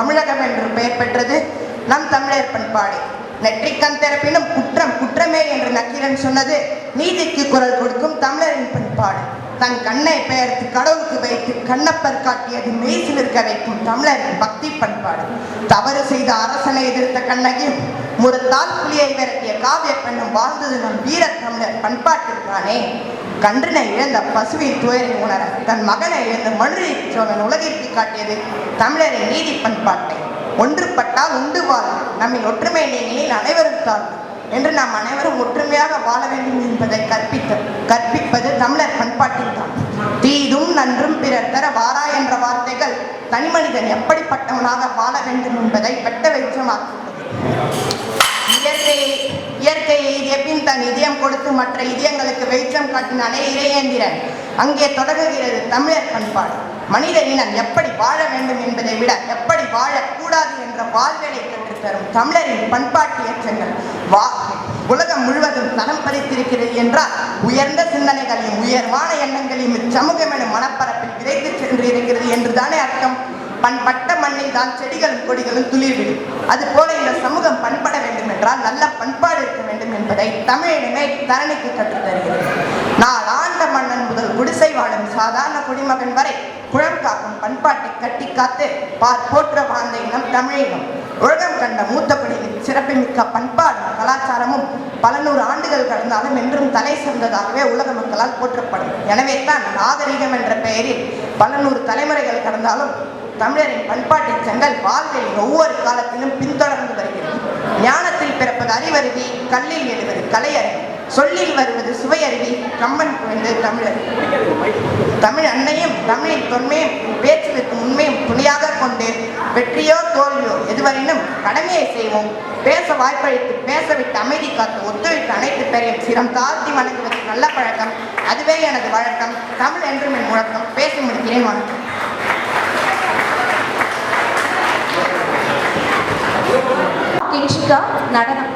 தமிழகம் என்று பெயர் பெற்றது நம் தமிழர் பண்பாடு. நெற்றிக்கண் திறப்பினும் குற்றம் குற்றமே என்று நக்கீரன் சொன்னது நீதிக்கு குரல் கொடுக்கும் தமிழரின் பண்பாடு. தன் கண்ணை பெயர்த்து கடவுளுக்கு வைத்து கண்ணப்பர் காட்டியது மெய்சி நிற்க வைக்கும் தமிழரின் பக்தி பண்பாடு. தவறு செய்த அரசனை எதிர்த்த கண்ணகியும் முறத்தால் புலியை விரட்டிய காவிய பெண்ணும் வாழ்ந்தது நம் வீர தமிழர் பண்பாட்டிற்கானே. கன்றினை இழந்த பசுவின் துயரை உணர தன் மகனை இழந்த மனுரை சோழன் உலகிற்கு காட்டியது தமிழரின் நீதி பண்பாட்டை. ஒன்றுபட்டால் உண்டு வாழ், நம்மின் ஒற்றுமை நிலையில் அனைவரும் தாழ் என்று நாம் அனைவரும் ஒற்றுமையாக வாழ வேண்டும் என்பதை கற்பிப்பது தமிழர் பண்பாட்டில் தான். தீதும் நன்றும் பிறர் தர வாரா என்ற வார்த்தைகள் தனி மனிதன் எப்படிப்பட்டவனாக வாழ வேண்டும் என்பதை வெட்ட வெளிச்சமாக்குகிறது. இயற்கையை எப்பின் தன் இதயம் கொடுத்து மற்ற இதயங்களுக்கு வெளிச்சம் காட்டினாலே இறையேந்திரன். அங்கே தொடங்குகிறது தமிழர் பண்பாடு. மனித இனம் எப்படி வாழ வேண்டும் என்பதை விட எப்படி வாழக்கூடாது என்ற வாழ்விலை கற்றுத்தரும் தமிழரின் பண்பாட்டு ஏற்றங்கள் உலகம் முழுவதும் தரம் பதித்திருக்கிறது என்றால் உயர்ந்த சிந்தனைகளையும் உயர்வான எண்ணங்களையும் இச்சமூகம் எனும் மனப்பரப்பில் விதைத்து சென்று இருக்கிறது என்றுதானே அர்த்தம். பண்பட்ட மண்ணில் தான் செடிகளும் கொடிகளும் துளிர்விடும். அதுபோல இந்த சமூகம் பண்பட வேண்டும் என்றால் நல்ல பண்பாடு இருக்க வேண்டும் என்பதை தமிழினமே தரணிக்கு கற்றுத்தருகிறது. நாளாண்ட மன்னன் முதல் குடிசை வாழும் சாதாரண குடிமகன் வரை குழம் காக்கும் பண்பாட்டை கட்டி காத்து போற்ற வாழ்ந்த இனம் தமிழினம். உலகம் கண்ட மூத்த குடியின் சிறப்புமிக்க பண்பாடும் கலாச்சாரமும் பல நூறு ஆண்டுகள் கடந்தாலும் என்றும் தலை சிறந்ததாகவே உலக மக்களால் போற்றப்படும். எனவே தான் நாகரிகம் என்ற பெயரில் பல நூறு தலைமுறைகள் கடந்தாலும் தமிழரின் பண்பாட்டு செங்கல் வாழ்வில் ஒவ்வொரு காலத்திலும் பின்தொடர்ந்து வருகிறது. ஞானத்தில் பிறப்பது அறிவருவி, கல்லில் எழுவது கலை அறிவி, சொல்லில் வருவது சுவை அறிவி. கம்பன் புரிந்து தமிழர் தமிழ் அன்னையும் தமிழின் தொன்மையும் பேச்சுவிற்கு உண்மையும் துணையாக கொண்டு வெற்றியோ தோல்வியோ எதுவரையினும் கடமையை செய்வோம். பேச வாய்ப்பளித்து பேசவிட்டு அமைதி காத்து ஒத்துழைத்து அனைத்து பேரையும் சிரம் தாழ்த்தி வணங்குவது நல்ல பழக்கம். அதுவே எனது வழக்கம். தமிழ் என்றும் என் முழக்கம். பேசி முடிக்கிறேன். வணக்கம். கின்ஷிகா நடனம்.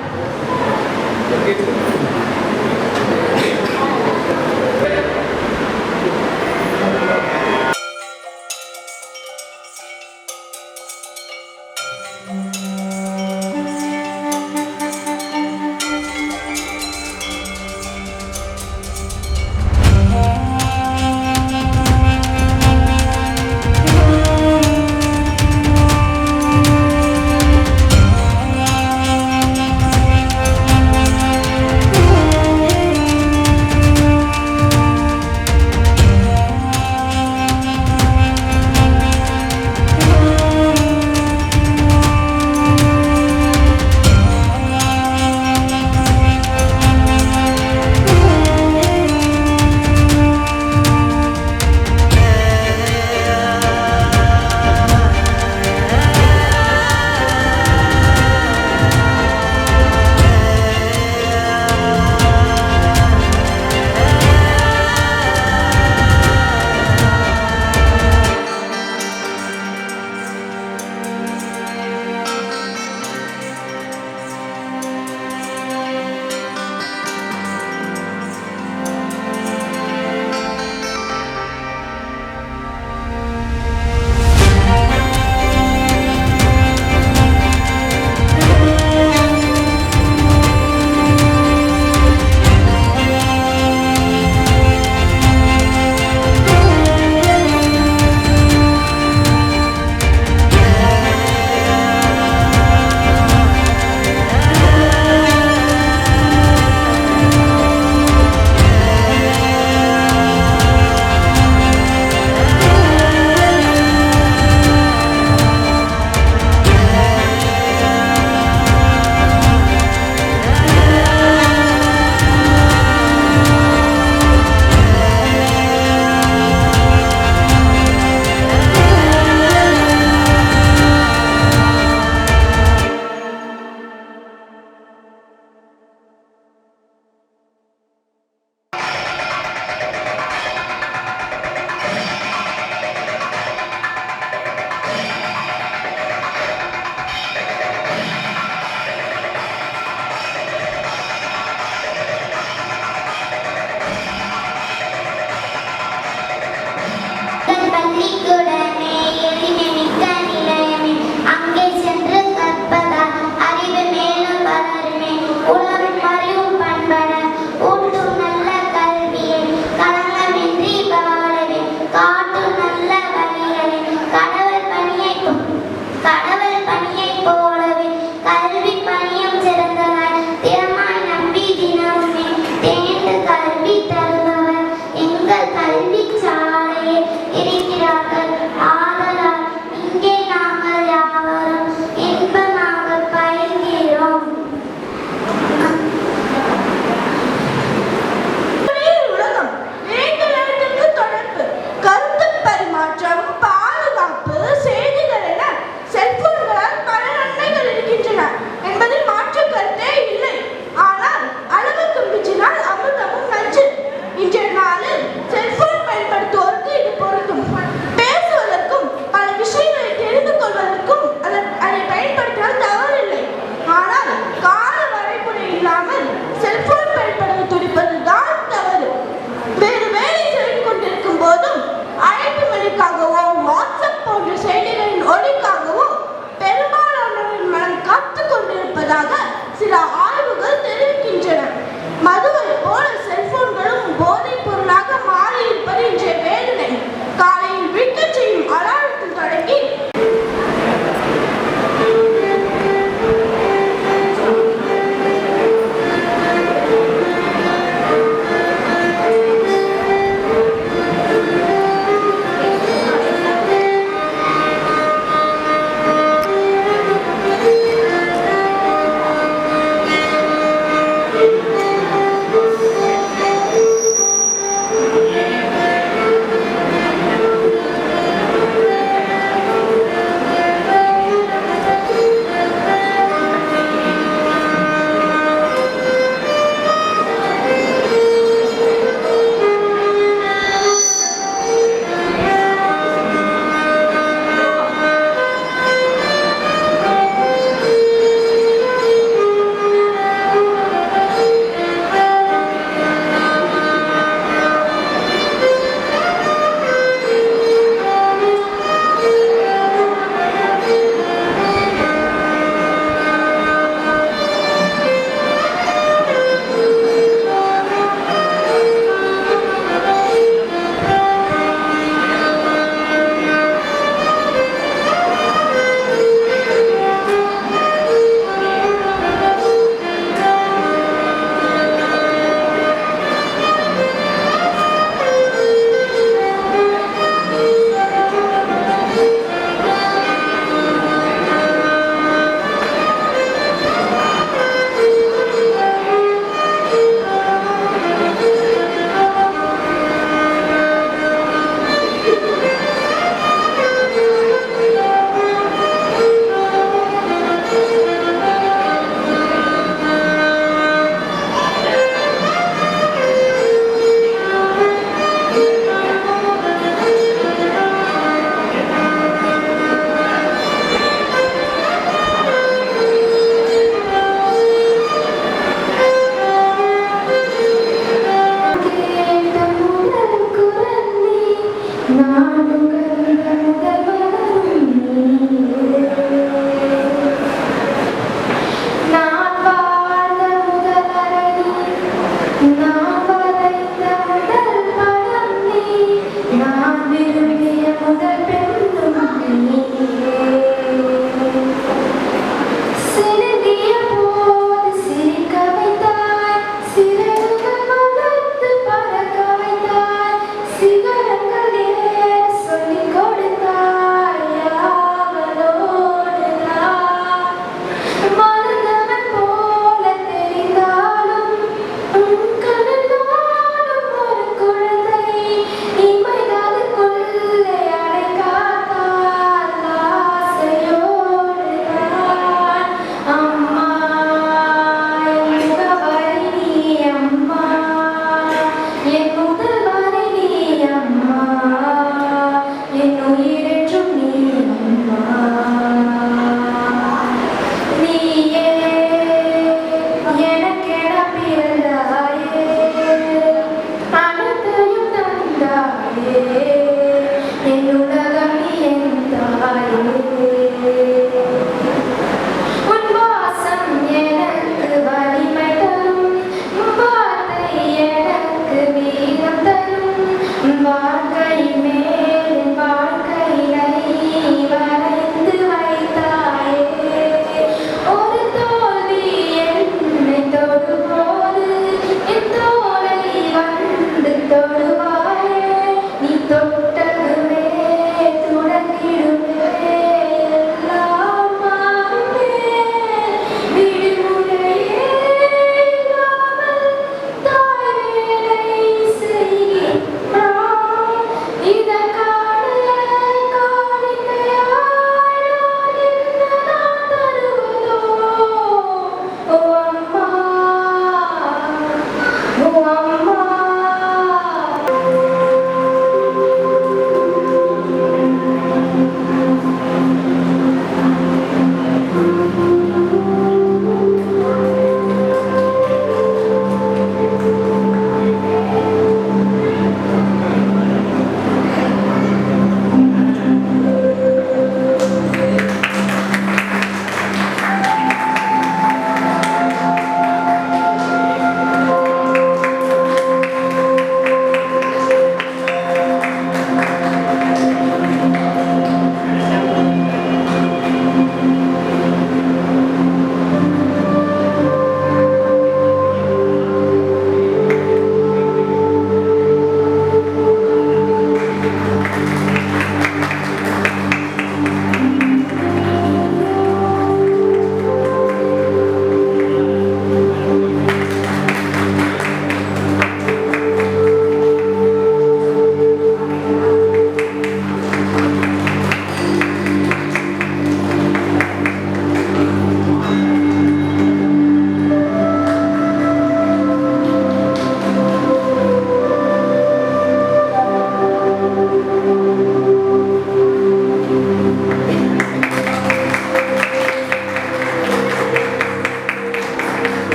காத்துக் கொண்டிருப்பதாக சில ஆய்வுகள் தெரிவிக்கின்றன. மதுவை போல செல்போன்களும் போதைப் பொருளாக மாறியிருப்பது இன்றைய வேதனை. காலையில் விழிக்கச் செய்யும் அலாரத்தில் தொடங்கி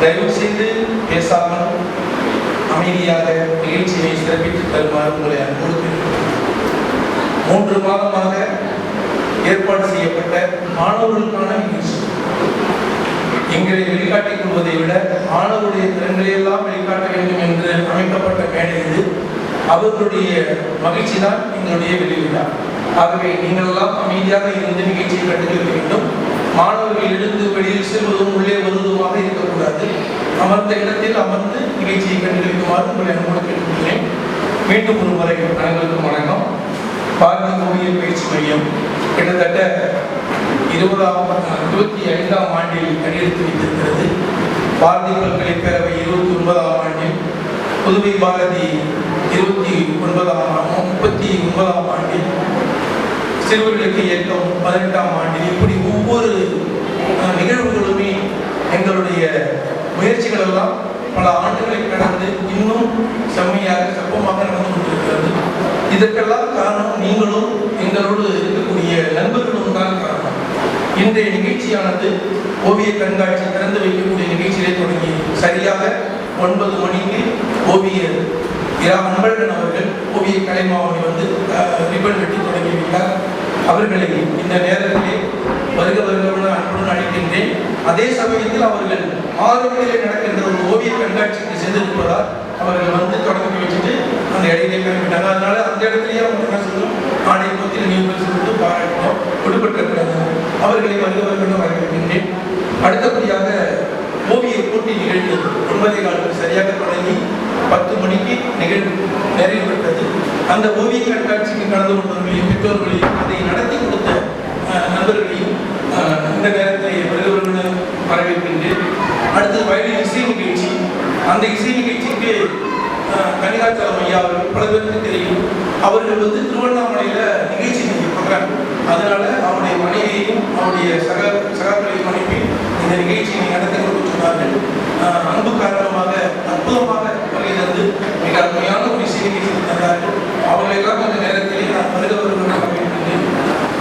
தயவு செய்து பேசாமல் அமைதியாக நிகழ்ச்சியை சிறப்பித்து தருமாறு உங்களை அன்போடு 3 மாதமாக ஏற்பாடு செய்யப்பட்ட மாணவர்களுக்கான நிகழ்ச்சி. எங்களை வெளிக்காட்டிக் கொள்வதை விட மாணவருடைய திறன்களை எல்லாம் வெளிக்காட்ட வேண்டும் என்று அமைக்கப்பட்ட மேடை இது. அவர்களுடைய மகிழ்ச்சி தான் எங்களுடைய வெளிவிழா. ஆகவே நீங்கள் எல்லாம் அமைதியாக இருந்து நிகழ்ச்சியை கண்டுபிடிக்க வேண்டும். மாணவர்கள் எழுந்து வெளியில் செல்வதும் உள்ளே வருவதுமாக இருக்கக்கூடாது. அமர்ந்த இடத்தில் அமர்ந்து நிகழ்ச்சியை கண்டுபிடிக்குமாறு உங்களை அன்போடு கேட்டுக்கொள்கிறேன். மீண்டும் ஒரு முறை அனைவருக்கும் வணக்கம். பாரதி ஓவியர் பயிற்சி மையம் கிட்டத்தட்ட 25ஆம் ஆண்டில் அடியெடுத்து வைத்திருக்கிறது. பாரதி பல்கலைக்கழக 29ஆம் ஆண்டில், புதுவை பாரதி 39ஆம் ஆண்டில், சிறுவர்களுக்கு இயக்கம் 18ஆம் ஆண்டில், இப்படி ஒவ்வொரு நிகழ்வுகளுமே எங்களுடைய முயற்சிகள் எல்லாம் பல ஆண்டுகளை கடந்து இன்னும் செம்மையாக செப்பமாக நடந்து கொண்டிருக்கிறது. இதற்கெல்லாம் காரணம் நீங்களும் எங்களோடு இருக்கக்கூடிய நண்பர்களும் தான் காரணம். இன்றைய நிகழ்ச்சியானது ஓவிய கண்காட்சி திறந்து வைக்கக்கூடிய நிகழ்ச்சியிலே தொடங்கி சரியாக 9 மணிக்கு ஓவியர் அன்பழகன் அவர்கள் ஓவிய கலைமாவணி வந்து ரிப்பன் வெட்டி தொடங்கிவிட்டார். அவர்களை இந்த நேரத்திலே வருக அன்புடன் அழைக்கின்றேன். அதே சமயத்தில் அவர்கள் 6 மணியிலே நடக்கின்ற ஒரு ஓவிய கண்காட்சிக்கு சென்றிருப்பதால் அவர்கள் வந்து தொடங்கி வச்சுட்டு அந்த இடையிலே கிளம்பிட்டாங்க. அதனால அந்த இடத்துலயே அவங்க என்ன சொல்லணும், ஆடை பற்றி நீங்கள் சொல்லிட்டு பாராட்டணும், விடுபட்டிருக்கிறாங்க. அவர்களை வருக வரவேற்கின்றேன். அடுத்தபடியாக ஓவிய போட்டி நிகழ்வு 9:15 சரியாக தொடங்கி 10 மணிக்கு நிகழ்வு நிறைவு பெற்றது. அந்த ஓவிய கண்காட்சிக்கு கலந்து கொண்டவர்களையும் பெற்றோர்களையும் அதை நடத்தி கொடுத்த நண்பர்களையும் இந்த நேரத்தில் வருகிறவர்களுடன் வரவேற்கின்றேன். அடுத்தது வயலின் இசை நிகழ்ச்சி. அந்த இசை நிகழ்ச்சிக்கு கனிகாச்சலம் ஐயா அவர்கள் பல பேருக்கு தெரியும். அவர்கள் வந்து திருவண்ணாமலையில் நிகழ்ச்சி பண்ணுறாங்க. அதனால அவருடைய மனைவியையும் அவருடைய சகாக்களையும் அனுப்பி இந்த நிகழ்ச்சியை நடத்தி கொடுக்க சொன்னார்கள். அன்பு காரணமாக அற்புதமாக வருகை தந்து மிக அருமையான ஒரு இசை நிகழ்ச்சி தந்தார்கள். அவர்களெல்லாம் அந்த நேரத்திலே நான் வருகிறவர்கள்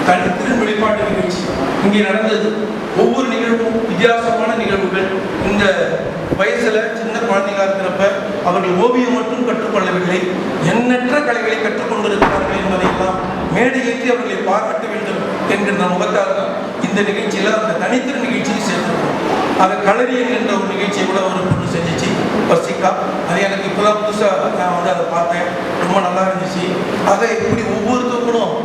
தன் திருவெளிப்பாட்டு நிகழ்ச்சி இங்கே நடந்தது. ஒவ்வொரு நிகழ்வும் வித்தியாசமான நிகழ்வுகள். இந்த வயசுல சின்ன குழந்தைகளாக இருக்கிறப்ப அவர்கள் ஓவியம் மட்டும் கற்றுக்கொள்ளவில்லை, எண்ணற்ற கலைகளை கற்றுக்கொண்டிருக்கிறார்கள் என்பதையெல்லாம் மேடையேற்றி அவர்களை பாராட்ட வேண்டும் என்கின்ற முகத்தால் தான் இந்த நிகழ்ச்சியில அந்த தனித்திரு நிகழ்ச்சியை சேர்த்திருக்கோம். அதை களரியன் என்ற ஒரு நிகழ்ச்சியை கூட ஒரு பொண்ணு செஞ்சிச்சு, வர்ஷிகா. அது எனக்கு இப்போதான் புதுசாக நான் வந்து அதை பார்த்தேன், ரொம்ப நல்லா இருந்துச்சு. ஆக இப்படி ஒவ்வொருத்தவங்களும்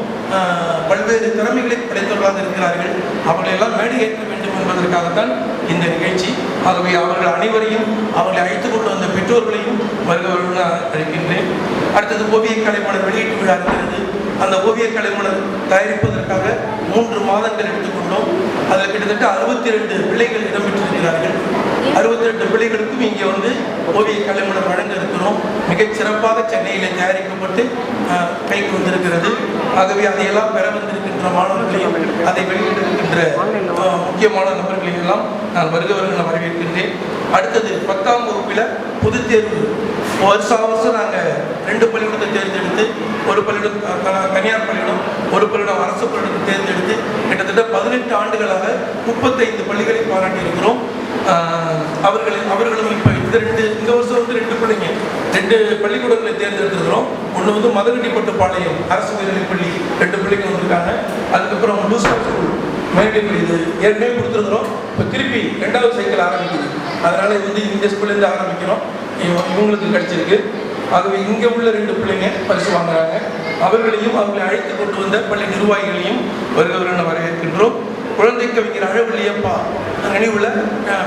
பல்வேறு திறமைகளை படைத்தவர்களாக இருக்கிறார்கள். அவர்களெல்லாம் மேடை ஏற்ற வேண்டும் என்பதற்காகத்தான் இந்த நிகழ்ச்சி. ஆகவே அவர்கள் அனைவரையும் அவர்களை அழைத்துக் கொண்டு வந்த பெற்றோர்களையும் வருகிறவர்கள் அழைக்கின்றேன். அடுத்தது ஓவிய கலைமலர் வெளியீட்டு விழா இருக்கிறது. அந்த ஓவிய கலைமலர் தயாரிப்பதற்காக 3 மாதங்கள் எடுத்துக்கொண்டோம். அதில் கிட்டத்தட்ட 62 பிள்ளைகள் இடம்பெற்றிருக்கிறார்கள். 62 பிள்ளைகளுக்கும் இங்கே வந்து ஓவிய கலைமலர் வழங்க இருக்கிறோம். மிகச் சிறப்பாக சென்னையில் தயாரிக்கப்பட்டு கைக்கு வந்திருக்கிறது. ஆகவே அதையெல்லாம் பெற வந்திருக்கின்ற மாணவர்களையும் அதை வெளியிட்டிருக்கின்ற முக்கியமான நபர்களையும் எல்லாம் நான் வருகிறவர்கள் வரவேற்கின்றேன். அடுத்தது 10ஆம் வகுப்பில் பொதுத் தேர்வு வருஷம் நாங்கள் 2 பள்ளிக்கூடத்தை தேர்ந்தெடுத்து, ஒரு பள்ளிக்கூடம் தனியார் பள்ளிக்கூடம், ஒரு பள்ளிக்கூடம் அரசு பள்ளிக்கூடத்தை தேர்ந்தெடுத்து கிட்டத்தட்ட 18 ஆண்டுகளாக 35 பள்ளிகளை பாராட்டியிருக்கிறோம். அவர்களும் இப்போ இந்த வருஷம் வந்து 2 பிள்ளைங்க 2 பள்ளிக்கூடங்களை தேர்ந்தெடுத்துருக்கிறோம். ஒன்று வந்து மதகடிப்பட்டுப்பாளையம் அரசு உயர்நிலைப் பள்ளி 2 பிள்ளைங்க வந்திருக்காங்க. அதுக்கப்புறம் லூஸ்கா ஸ்கூல் மேல்நிலைப்பள்ளி இது ஏற்கனவே கொடுத்துருக்குறோம். இப்போ திருப்பி 2வது சைக்கிள் ஆரம்பிக்குது. அதனால இது வந்து இந்த ஸ்கூல்லேருந்து ஆரம்பிக்கிறோம். இவங்களுக்கு கிடைச்சிருக்கு. ஆகவே இங்கே உள்ள 2 பிள்ளைங்க பரிசு வாங்குறாங்க. அவர்களையும் அவர்களை அழைத்து கொண்டு வந்த பள்ளி நிர்வாகிகளையும் வருகிறவர்கள் வரவேற்கின்றோம். குழந்தை கவிஞர் அழவள்ளியப்பா நினைவுள்ள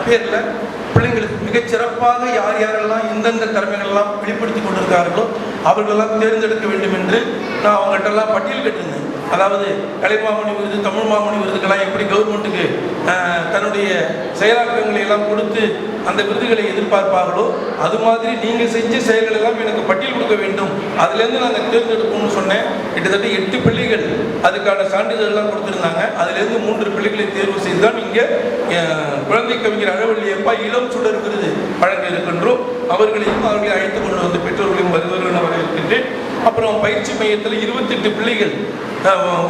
பேரில் பிள்ளைங்களுக்கு மிகச்சிறப்பாக யார் யாரெல்லாம் எந்தெந்த திறமைகளெல்லாம் வெளிப்படுத்தி கொண்டிருக்கிறார்களோ அவர்களெல்லாம் தேர்ந்தெடுக்க வேண்டும் என்று நான் அவங்கள்ட்டெல்லாம் பட்டியல் கேட்டிருந்தேன். அதாவது கலைமாமணி விருது, தமிழ் மாமணி விருதுக்கெல்லாம் எப்படி கவர்மெண்ட்டுக்கு தன்னுடைய செயலாக்கங்களை எல்லாம் கொடுத்து அந்த விருதுகளை எதிர்பார்ப்பார்களோ அது மாதிரி நீங்கள் செஞ்ச செயல்கள் எல்லாம் எனக்கு பட்டியல் கொடுக்க வேண்டும், அதுலேருந்து நாங்கள் தேர்ந்தெடுப்போம்னு சொன்னேன். கிட்டத்தட்ட 8 பிள்ளைகள் அதுக்கான சான்றிதழ்லாம் கொடுத்துருந்தாங்க. அதுலேருந்து 3 பிள்ளைகளை தேர்வு செய்து தான் இங்கே குழந்தை கவிஞர் அழவள்ளியப்பா இளம் சுடர் விருது வழங்க இருக்கின்றோம். அவர்களையும் அவர்களை அழைத்து கொண்டு வந்த பெற்றோர்களையும் வருவர்கள் வரவேற்கின்றேன். அப்புறம் பயிற்சி மையத்தில் 28 பிள்ளைகள்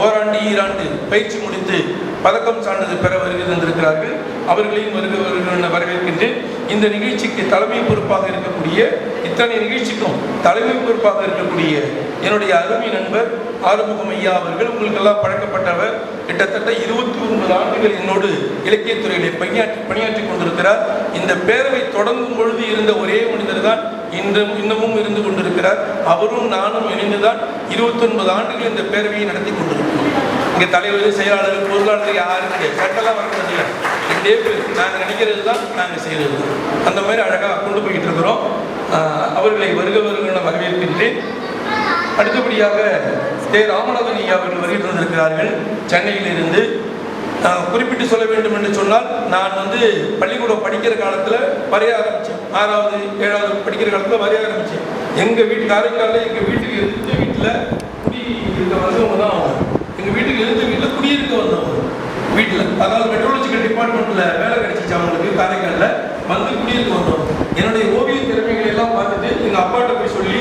ஓராண்டு ஈராண்டு பயிற்சி முடித்து பதக்கம் சான்றிதழ் பெற வருகை தந்திருக்கிறார்கள். அவர்களையும் வருகிறவர்கள் வரவேற்கின்றேன். இந்த நிகழ்ச்சிக்கு தலைமை பொறுப்பாக இருக்கக்கூடிய, இத்தனை நிகழ்ச்சிக்கும் தலைமை பொறுப்பாக இருக்கக்கூடிய என்னுடைய அருமை நண்பர் ஆறுமுகம் ஐயா அவர்கள், உங்களுக்கெல்லாம் பழக்கப்பட்டவர். கிட்டத்தட்ட 29 ஆண்டுகள் என்னோடு இலக்கியத்துறையிலே பணியாற்றி கொண்டிருக்கிறார். இந்த பேரவை தொடங்கும் பொழுது இருந்த ஒரே மனிதர் தான் இன்னமும் இருந்து கொண்டிருக்கிறார். அவரும் நானும் இணைந்துதான் 29 ஆண்டுகள் இந்த பேரவையை நடத்தி கொண்டிருக்கிறோம். இங்கே தலைவர், செயலாளர், பொருளாளர் யாருக்கு சட்டெல்லாம் வரக்கூடாது. 2 பேர் நாங்கள் நினைக்கிறது தான் நாங்கள் செய்கிறது தான். அந்த மாதிரி அழகாக கொண்டு போய்கிட்டு இருக்கிறோம். அவர்களை வருகிறவர்கள் வரவேற்கின்றேன். அடுத்தபடியாக ராமநாதன் ஐயா அவர்கள் வருகை தந்திருக்கிறார்கள் சென்னையிலிருந்து. குறிப்பிட்டு சொல்ல வேண்டும் என்று சொன்னால், நான் வந்து பள்ளிக்கூடம் படிக்கிற காலத்தில் வரைய ஆரம்பித்தேன். 6வது 7வது படிக்கிற காலத்தில் வரைய ஆரம்பித்தேன். எங்கள் வீட்டு காரைக்காலில் எங்கள் வீட்டுக்கு எதிர்த்து வீட்டில் குடியிருக்க வந்தவங்க தான் அவங்க. எங்கள் வீட்டுக்கு எதிர்த்து வீட்டில் குடியிருக்க வந்தவங்க வீட்டில், அதாவது மெட்ரோலஜிக்கல் டிபார்ட்மெண்ட்டில் வேலை கிடைச்சிச்சு அவங்களுக்கு காரைக்காலில். வந்து குடியிருக்க வந்தோம். என்னுடைய ஓவிய திறமைகளை எல்லாம் பார்த்துட்டு எங்கள் அப்பாட்ட போய் சொல்லி,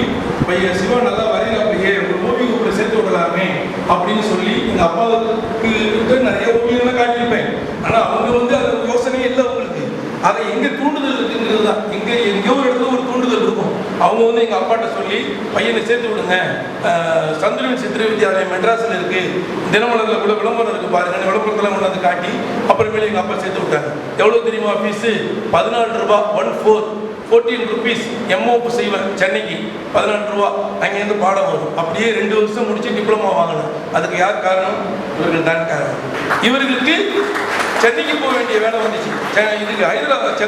பையன் சிவா நல்லா வரையிறாப்பையே ஒரு ஓவிய வகுப்புல சேர்த்து விடலாமே அப்படின்னு சொல்லி எங்கள் அப்பாவுக்கு நிறைய ஓவியங்கள்லாம் காட்டியிருப்பேன். ஆனால் அவங்க வந்து அது யோசனையே இல்லை அவங்களுக்கு. அதை எங்கே தூண்டுதல் இருக்குங்கிறது தான். எங்கேயோ ஒரு இடத்துல ஒரு தூண்டுதல் இருக்கும். அவங்க வந்து எங்கள் அப்பாட்ட சொல்லி பையனை சேர்த்து விடுங்க, சந்திரன் சித்திர வித்யாலயம் மெட்ராஸில் இருக்குது, தினமலரில் கூட விளம்பரம் இருக்குது பாருங்க, விளம்பரத்தெல்லாம் கொண்டாந்து காட்டி அப்புறமேலே எங்கள் அப்பா சேர்த்து விட்டாங்க. எவ்வளோ தெரியுமா ஃபீஸு? 14 ரூபா, 14 rupees. எம்ஓப்பு செய்வேன் சென்னைக்கு 14 ரூபா. அங்கேருந்து பாடம் வரும். அப்படியே 2 வருஷம் முடிச்சு டிப்ளமா வாங்கணும். அதுக்கு யார் காரணம்? இவர்கள் தான் காரணம். இவர்களுக்கு சென்னைக்கு போக வேண்டிய வேலை வந்துச்சு. இதுக்கு ஹைதராபாத்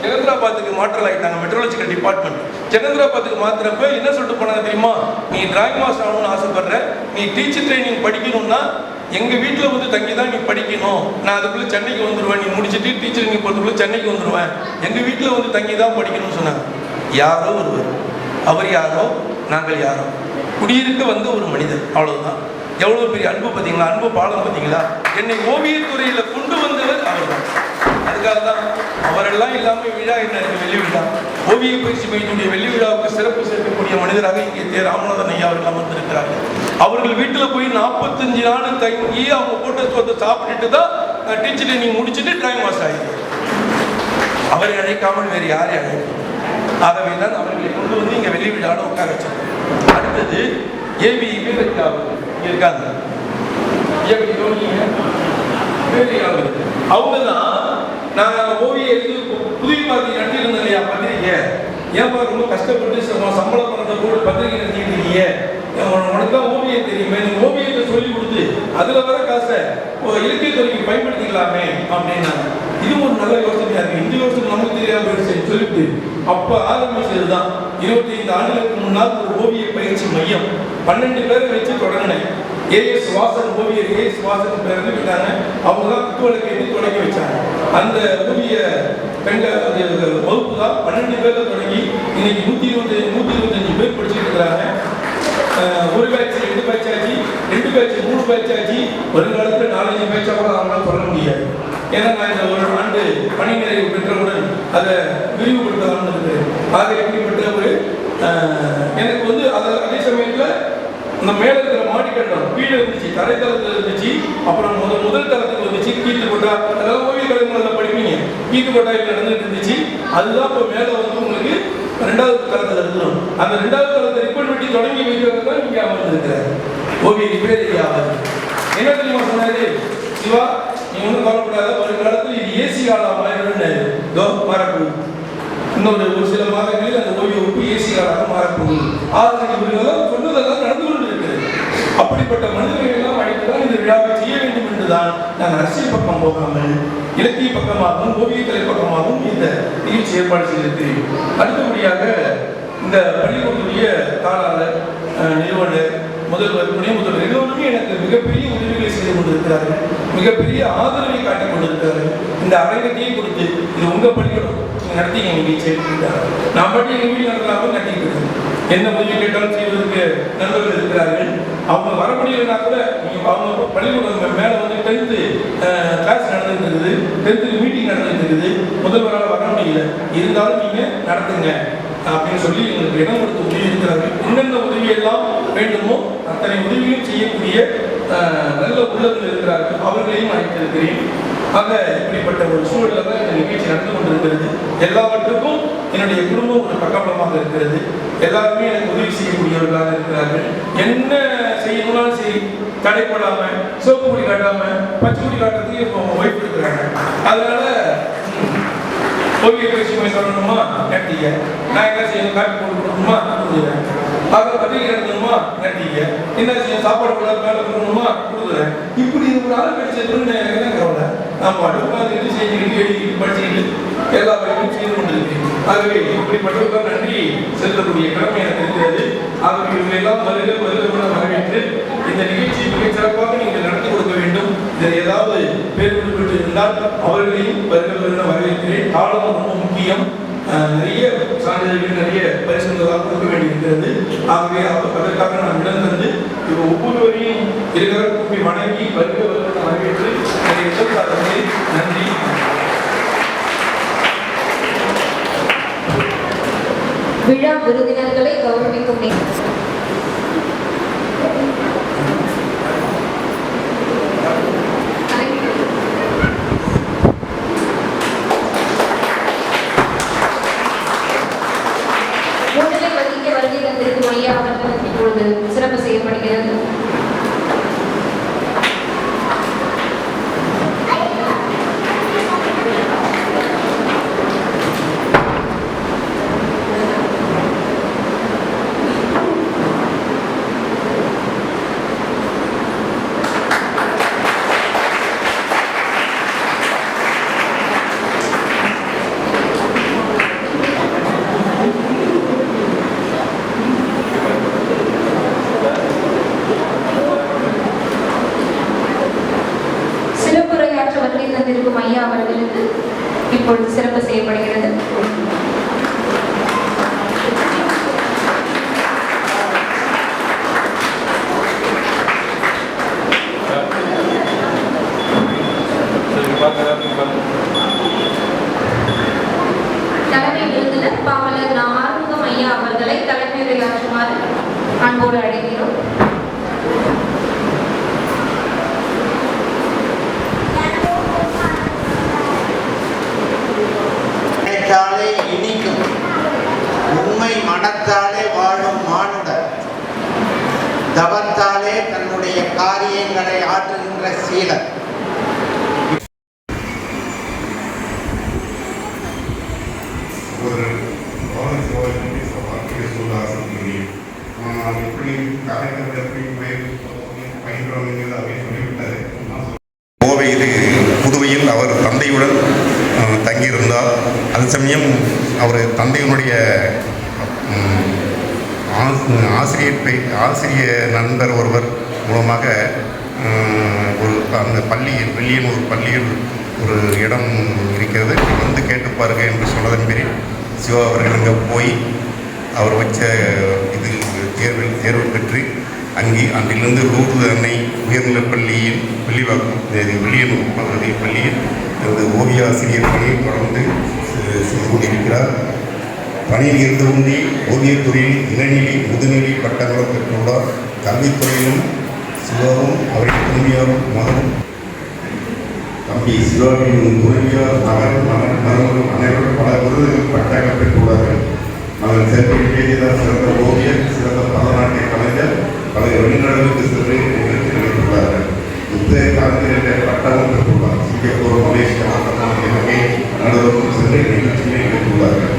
செகந்திராபாத்துக்கு மாற்றல் ஆகிட்டாங்க, மெட்ரோலஜிக்கல் டிபார்ட்மெண்ட். செகந்திராபாத்துக்கு மாத்திரப்ப என்ன சொல்லிட்டு போனாங்க தெரியுமா? நீ டிராயிங் மாஸ்டர் ஆகணும்னு ஆசைப்படுற, நீ டீச்சர் ட்ரைனிங் படிக்கணும்னா எங்கள் வீட்டில் வந்து தங்கி தான் நீ படிக்கணும். நான் அதுக்குள்ளே சென்னைக்கு வந்துடுவேன். நீ முடிச்சுட்டு டீச்சர் நீ போகிறதுக்குள்ளே சென்னைக்கு வந்துடுவேன். எங்கள் வீட்டில் வந்து தங்கி தான் படிக்கணும்னு சொன்னாங்க. யாரோ ஒருவர், அவர் யாரோ நாங்கள் யாரோ, குடியிருக்க வந்த ஒரு மனிதர், அவ்வளவுதான். எவ்வளோ பெரிய அன்பு பார்த்தீங்களா? அன்பு பாலம் பார்த்தீங்களா? என்னை ஓவியத்துறையில் கொண்டு வந்தவர் அவர் தான். அதுக்காக தான் அவரெல்லாம் இல்லாமல் விழா என்ன இருக்கு? வெள்ளி விழா. ஓவிய பயிற்சி மையத்துடைய வெள்ளி விழாவுக்கு சிறப்பு சேர்க்கக்கூடிய மனிதராக இங்கே ராமநாதன் ஐயா அவர்கள் அமர்ந்திருக்கிறார்கள். அவர்கள் வீட்டில் போய் 45 நாள் தங்கி அவங்க போட்ட சாப்பிட்டுட்டு தான் டீச்சர் ட்ரைனிங் முடிச்சுட்டு டிராயிங் மாஸ்டர் ஆகிடுறார். அவரை அழைக்காமல் வேறு யாரை அழைக்கும்? ஆகவே தான் அவர்களை கொண்டு வந்து இங்கே வெள்ளி விழாவில் உட்கார வச்சாங்க. அடுத்தது ஏபி வீரர்கள் அவர்கள் இருக்காங்க. அவங்க தான் நான் ஓவிய புதிய பாத்தி நடத்திருந்தேன் இல்லையா பத்திரிக்கை. ஏன்பா ரொம்ப கஷ்டப்பட்டு சம்பளம் பணத்தை போட்டு பத்திரிக்கை நடத்திட்டு இருக்கீங்க, உனக்கு தான் ஓவியம் தெரியுமே, நீ ஓவியத்தை சொல்லி கொடுத்து அதுல வர காசை இலக்கிய துறைக்கு பயன்படுத்திக்கலாமே அப்படின்னாங்க. இது ஒரு நல்ல யோசனையா இருக்கு. இந்த யோசனை நமக்கு தெரியாம சொல்லிட்டு அப்ப ஆரம்பிச்சதுதான் 25 ஆண்டுகளுக்கு முன்னால் ஒரு ஓவிய பயிற்சி மையம் 12 பேரை வச்சு தொடங்கினேன். ஏஎஸ் வாசன், ஓவியர் ஏஎஸ் வாசன் பேர் விட்டாங்க. அவங்க தான் குத்துவலுக்கு எழுதி தொடங்கி வச்சாங்க. அந்த ஓவிய வகுப்பு தான் 12 பேர்ல தொடங்கி இன்னைக்கு 125 பேர் படிச்சுட்டு இருக்கிறாங்க. ஒரு பேட்ச் 2 பேட்ச் ஆச்சு, 2 பேட்ச் 3 பேட்ச் ஆச்சு. வருங்காலத்தில் 4-5 பேட்சா கூட அவங்களால சொல்ல முடியாது. ஏன்னா நான் இந்த ஒரு ஆண்டு பணி நிறைவு பெற்றவுடன் அதை விரிவுபடுத்தலாம்னு இருக்கிறேன். ஆக எப்படிப்பட்ட ஒரு எனக்கு வந்து அதே சமயத்தில் இந்த மேலே இருக்கிற மாடிக்கட்டம் கீழே இருந்துச்சு, தரைத்தளத்தில் இருந்துச்சு. அப்புறம் முதல் தளத்துக்கு வந்துச்சு கீத்து கொட்டா. அதாவது ஓவிய கலைஞர்கள் படிப்பீங்க, கீத்து கொட்டாயில் நடந்துட்டு இருந்துச்சு. அதுதான் இப்போ மேலே வந்து உங்களுக்கு 2வது தளத்தில் இருக்கணும். அந்த 2வது தளத்தை ரிப்பன் வெட்டி தொடங்கி வைக்கிறது தான் இங்கே அமர்ந்திருக்கிறார் ஓவிய ரிப்பேரியாவது. என்ன தெரியுமா சொன்னாரு? சிவா, நீ ஒன்றும் கவலைப்படாத, ஒரு காலத்தில் இது ஏசி காலம் மாறப்போகுது. இன்னொரு ஒரு சில மாதங்களில் அந்த ஓவிய வகுப்பு ஏசி காலாக மாறப்போகுது. இவர்களெல்லாம் சொன்னதெல்லாம் நடந்து கொண்டு இருக்கிறது. அப்படிப்பட்ட மனிதர்கள் எல்லாம் அழைத்துதான் இந்த விழாவை செய்ய வேண்டும் என்றுதான் நான் அரசியல் பக்கம் போகாமல் இலக்கிய பக்கமாகவும் ஓவியக்கலை பக்கமாகவும் இந்த நிகழ்ச்சி ஏற்பாடு செய்திருக்கிறேன். அடுத்தபடியாக இந்த பள்ளிக்கூடத்துடைய தாளாளர், நிறுவனர், முதல்வர், துணை முதல்வர் எல்லோருமே எனக்கு மிகப்பெரிய உதவிகளை செய்து கொண்டிருக்கிறார்கள். மிகப்பெரிய ஆதரவை காட்டிக் கொண்டிருக்கிறார்கள். இந்த அரங்கத்தையே கொடுத்து இது உங்க பள்ளிக்கூடம் நடத்திங்க நிகழ்ச்சி நான் பற்றி எங்கள் வீட்டில் நடத்தலாமல் நடத்திட்டு இருக்கேன். என்ன உதவி கேட்டாலும் செய்வதற்கு நண்பர்கள் இருக்கிறார்கள். அவங்க வர முடியலன்னா கூட அவங்க பள்ளிக்கூடம் மேலே வந்து 10th கிளாஸ் நடந்துட்டு இருக்குது, 10th மீட்டிங் நடந்துட்டு இருக்குது. முதல்வரால் வர முடியல, இருந்தாலும் நீங்கள் நடத்துங்க அப்படின்னு சொல்லி எங்களுக்கு இடம் கொடுத்து உதவி இருக்கிறார்கள். என்னென்ன உதவியெல்லாம் வேண்டுமோ அத்தனை உதவியும் செய்யக்கூடிய நல்ல உள்ளங்கள் இருக்கிறார்கள். அவர்களையும் அழைத்திருக்கிறேன். ஆக இப்படிப்பட்ட ஒரு சூழலில் தான் இந்த நிகழ்ச்சி நடந்து கொண்டிருக்கிறது. எல்லாவற்றுக்கும் என்னுடைய குடும்பம் ஒரு பக்கபலமாக இருக்கிறது. எல்லாருமே எனக்கு உதவி செய்யக்கூடியவர்களாக இருக்கிறார்கள். என்ன செய்யணும்னாலும் சரி தடைப்படாம, சோப்பு பொடி காட்டாம, பச்சை பொடி காட்டுறதுக்கு இப்போ அவங்க ஒய்ஃப் இருக்கிறாங்க. அதனால ஓவிய பயிற்சி போய் சொல்லணுமா நட்டிங்க, நான் என்ன செய்யணும் காப்பி போட்டு கொடுக்கணுமா கொடுக்குறேன், ஆக பத்திரிகை நடத்தணுமா நட்டிங்க, என்ன செய்யணும் சாப்பாடு மேலே கொடுக்கணுமா கொடுக்குறேன். இப்படி ஒரு ஆள் கிடைச்சதுன்னு என்ன கவலை. நம்ம அடுப்பாக செஞ்சுக்கிட்டு எழுதிக்கிட்டு படிச்சுக்கிட்டு எல்லா வேலையும் செய்து கொண்டிருக்கிறேன். ஆகவே இப்படிப்பட்டவர்கள் நன்றி செலுத்தக்கூடிய கடமை எனக்கு இருக்கிறது. ஆகவே இவங்க எல்லாம் வருக வரவேற்று இந்த நிகழ்ச்சி மிக சிறப்பாக நீங்கள் நடத்தி கொடுக்க வேண்டும். இதில் ஏதாவது பேர் குறிப்பிட்டு இருந்தால் அவர்களையும் வருக வரவேற்கிறேன். காலம் ரொம்ப முக்கியம். நிறைய சான்றிதழ்கள், நிறைய பரிசுகளாக கொடுக்க வேண்டியிருக்கிறது. ஆகவே அதற்காக நான் இடம் தந்து ஒவ்வொருவரையும் இருக்கிற கூப்பி வணங்கி வருக வரவேற்று நன்றி. விழா விருந்தினர்களை கௌரவிக்கும் நேரம். முன்னிலை வகிக்க வருகை தந்திருக்கும் ஐயா அவர்களுக்கு இப்பொழுது சிறப்பு செய்யப்படுகிறது. சிறப்புரையாற்ற வருகை தந்திருக்கும் ஐயா அவர்களுக்கு இப்பொழுது சிறப்பு செய்யப்படுகிறது. தலைமை விருந்தினர் பாவலர் ஆறுமுகம் ஐயா அவர்களை தலைமை உரையாற்றுமாறு அன்போடு அழைக்கிறோம். நினைத்தாலே இனிக்கும் உண்மை மனத்தாலே வாழும் மானுடர் தவத்தாலே தன்னுடைய காரியங்களை ஆற்றுகின்ற சீலர். ஒரு வாழ்க்கை சூழாசிரியர் எப்படி கலைஞர் எப்படி பயின்றோம் அப்படின்னு சொல்லிவிட்டாரு. கோவையில் புதுவையில் அவர் தந்தையுடன் தங்கியிருந்தார். அது சமயம் அவர் தந்தையினுடைய ஆசிரிய நண்பர் ஒருவர் மூலமாக ஒரு அந்த பள்ளியில் வெள்ளியனூர் பள்ளியில் ஒரு இடம் இருக்கிறது, வந்து கேட்டு பாருங்க என்று சொன்னதன் பேரில் சிவா அவர்கள் அங்கே போய் அவர் வச்ச இது தேர்வு பெற்று அன்றிலிருந்து லூர்து அன்னை உயர்நிலைப் பள்ளியில் வெள்ளியனூர் பள்ளியில் ஓவிய ஆசிரியர் பணியை தொடர்ந்து செய்து கொண்டிருக்கிறார். பணியில் இருந்து கொண்டே ஓவியத்துறையில் இளநிலை முதுநிலை பட்டங்களும் பெற்றுள்ளார். கல்வித்துறையிலும் சிவாவும் அவரின் துணைவியாரும் மகனும் தம்பி சிவாவின் துணைவியார் மகன்களும் அனைவரும் பல விருதுகள் பட்டங்கள் பெற்றுள்ளார்கள். மகன் செல்வி விஜயதாஸ் சிறந்த ஓவியர், சிறந்த பரதநாட்டிய கலைஞர், பல வெளிநாடுகளுக்கு சென்று நிகழ்ச்சி நடத்துள்ளார்கள். புத்தக கலைஞர் என்ற பட்டமும் பெற்றுள்ளார். சிங்கப்பூர், மலேசியா, இலங்கை நாடுகளுக்கும் சென்று நிகழ்ச்சியை நிகழ்த்துள்ளார்கள்.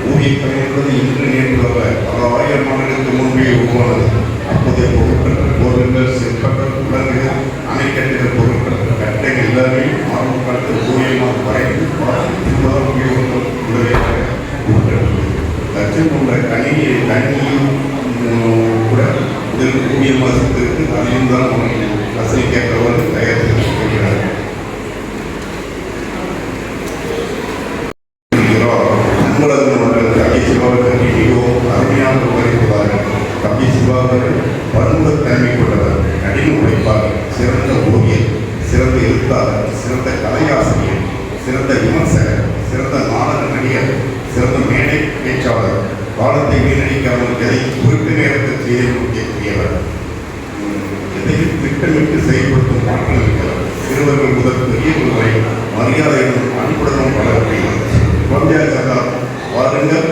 ஓவியக்கலை என்பது இன்று நேற்றுள்ள பல ஆயிரம் ஆண்டுகளுக்கு முன்பே உருவானது. அப்போதைய புகழ்பெற்ற கோவில்கள், சிற்பங்கள், குளங்கள், அணைக்கட்டுகள், பொருட்கள், கட்டைகள் எல்லாமே ஆரம்ப காலத்தில் ஓவியமாக வரைந்து லட்சம் உள்ள கணினியும் கூட முதல் ஓவிய மாதத்திற்கு அதையும் தான் வசதி கேட்கிறவர்கள் தயார் செய்கிறார்கள். தம்பி சிவாவர்கள் மிகவும் அருமையாக உரைத்துள்ளார்கள். தம்பி சிவாவர்கள் பன்முகத்தன்மை கொண்டவர், கடின உழைப்பாளர், சிறந்த ஓவியர், சிறந்த எழுத்தாளர், சிறந்த கலையாசிரியர், சிறந்த விமர்சகர், சிறந்த நாடக நடிகர், சிறந்த மேடை பேச்சாளர், காலத்தை வீணடிக்காமல் எதை குறித்த நேரத்தில் செய்யக்கூடியவர், எதையும் திட்டமிட்டு செயல்படுத்தும் ஆற்றல் இருக்கிறார். சிறுவர்கள் முதல் பெரியவர்கள் வரை மரியாதையுடன் அன்புடனும் பழகுகிறார். குழந்தையாக வாருங்கள்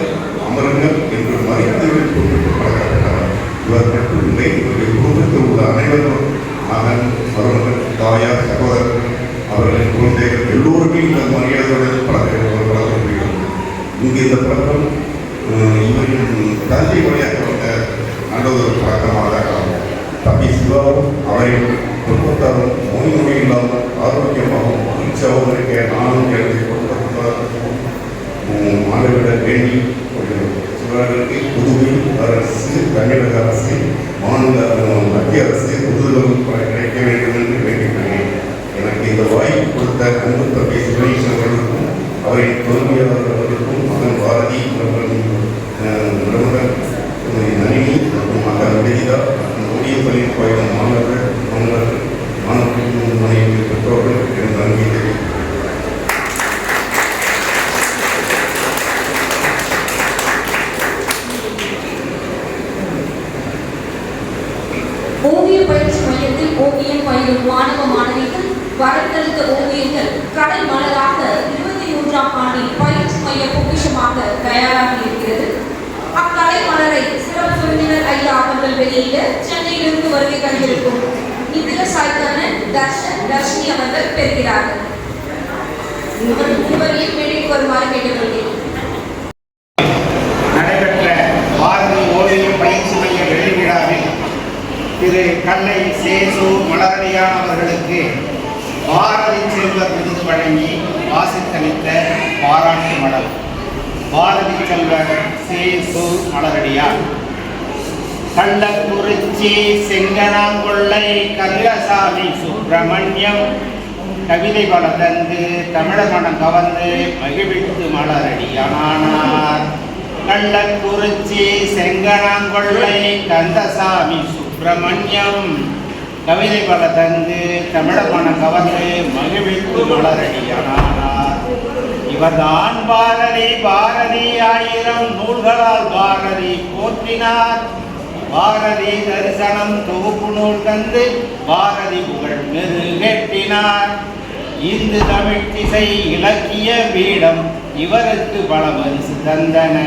அமருங்கள் என்று மரியாதைகளை குறிப்பிட்டு பழக்கப்பட்டவர். இவர் மட்டுமில்லை, இவருடைய குடும்பத்தில் உள்ள அனைவரும் மகன், மருமகள், தாயார், சகோதரர்கள், அவர்களின் குழந்தைகள் எல்லோருமே இந்த மரியாதையுடன் பழக்கப்படுகிறது. இங்கு இந்த பழக்கம் இவரின் தந்தை வழியாக வந்த நல்ல ஒரு பழக்கமாக தம்பி சிவாவும் அவரின் குடும்பத்தாரும் நோய் இல்லாமல் ஆரோக்கியமாகவும் மகிழ்ச்சியாகவும் இருக்க நானும் எனது குடும்பத்தாரும் ஆண்டுவிட வேண்டி சிவர்களுக்கு புதுவை அரசு, தமிழக அரசு, மாநில மத்திய அரசு விருதுகளும் கிடைக்க வேண்டும் என்று வேண்டுகிறேன். எனக்கு இந்த வாய்ப்பு கொடுத்த அன்பு தம்பி சிவனேசன் அவர்களுக்கும் அவரின் தோல்வியாளர்களுக்கும் மகன் பாரதி பிரமுகர் நளினி மற்றும் மகன் விஜயிதா மற்றும் ஓவிய பள்ளியில் பயிலும் மாணவர்கள் மாணவர்கள் பெற்றோர்கள் எனது நன்மை தெரிவித்தார். ஓவிய பயிற்சி மையத்தில் ஓவியம் பயிலும் மாணவ மாணவிகள் வரைந்தெடுத்த ஓவியங்கள் கடல் மலராக 23ஆம் ஆண்டில் பயிற்சி மைய பொக்கிஷமாக தயாராகி இருக்கிறது. அக்கலை மலரை சிறப்பு விருந்தினர் ஐயா அவர்கள் வெளியிட சென்னையிலிருந்து வருகை தந்திருக்கும் நிதில சாய்கண்ணன் தர்ஷினி அவர்கள் பெறுகிறார்கள். இவரையும் மேடைக்கு வருமாறு கேட்டுக்கொள்கிறேன். நடைபெற்ற பாரதி ஓவிய பயிற்சி மைய வெள்ளி விழாவில் திரு கல்லை சேசு மலரடியான் அவர்களுக்கு பாரதி செல்வர் விருது வழங்கி வாசித்தளித்த பாராட்டு மடல். பாரதி செல்வர் சேசு மலரடியான். கள்ளக்குறிச்சி செங்கனாங்கொள்ளை கல்லசாமி சுப்பிரமணியம் கவிதை பல தந்து தமிழர் மனம் கவர்ந்து மகிழ்வித்து மலரடியானார். கள்ளக்குறிச்சி செங்கனாங்கொள்ளை கந்தசாமி சுப்பிரமணியம் கவிதை பல தந்து தமிழர் மனம் கவர்ந்து மகிழ்வித்து மலரடியானார். இவர்தான் பாரதி. பாரதி 1000 நூல்களால் பாரதி போற்றினார். பாரதி தரிசனம் தொகுப்பு நூல் தந்து பாரதி புகழ் மெருகேற்றினார். இந்து தமிழ் திசை இலக்கிய பீடம் இவருக்கு பல பரிசு தந்தன.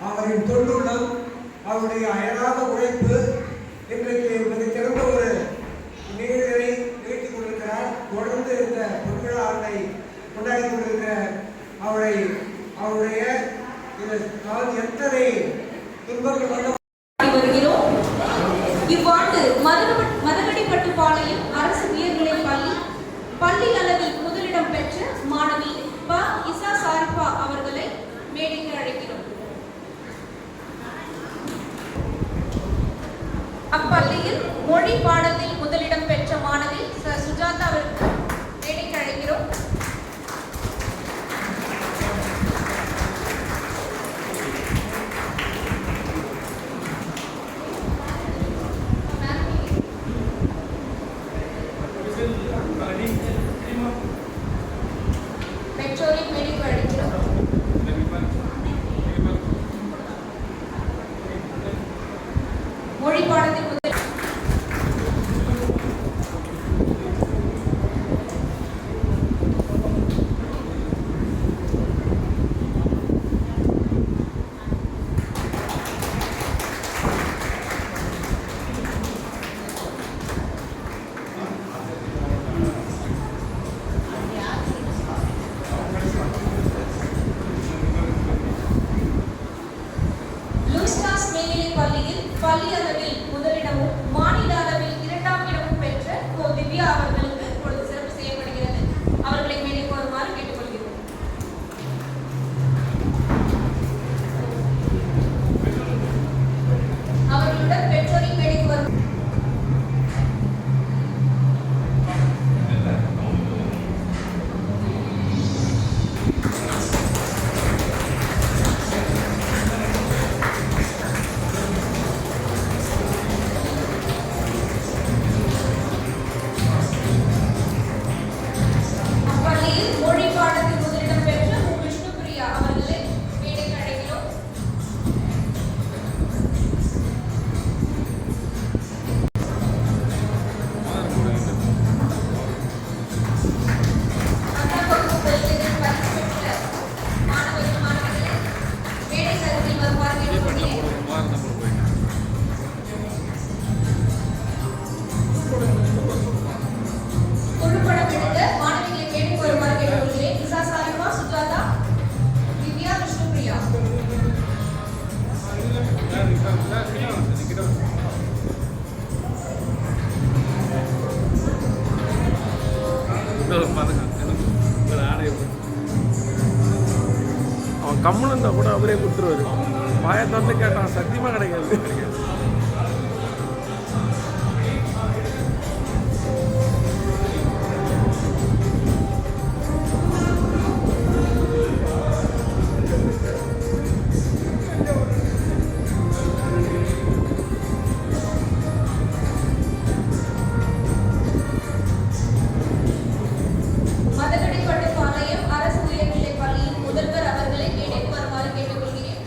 அவரின் தொண்டுள்ளம், அவருடைய அயராத உழைப்பு இன்றைக்கு மிகச்சிறந்த ஒரு நிகழ்வை நிகழ்த்திக் கொண்டிருக்கிறார். தொடர்ந்து இந்த பொன்விழா ஆண்டை கொண்டாடி கொண்டிருக்கிறார். அவருடைய எத்தனை துன்பங்கள் வந்த வருகிறோம். இவ்வாண்டு மதகடிப்பட்டுப்பாளையம் அரசு உயர்நிலைப் பள்ளி அளவில் முதலிடம் பெற்ற மாணவி ப. இசா சாரிஃபா அவர்களை மேடைக்கு அழைக்கிறோம். அப்பள்ளியில் மொழி பாடத்தில் முதலிடம் பெற்ற மாணவி சுஜாதா அவருக்கு மேடைக்கு அழைக்கிறோம். குழுப்படம் எடுக்க மாணவிகளை கேட்டு வருமாறு கேட்டுக்கொள்கிறேன். இசா சாலிமா, சுஜாதா, திவ்யா, விஷ்ணுபிரியா. அவன் கம்முன்னு இருந்தால் கூட அவரே கொடுத்துருவாரு. வாயை திறந்து கேட்டான், சத்தியமாக கிடைக்காது. மதகடிப்பட்டு பாளையம் அரசு உயர்நிலைப் பள்ளியின் முதல்வர் அவர்களை கேட்டு வருமாறு கேட்டுக்கொள்கிறேன்.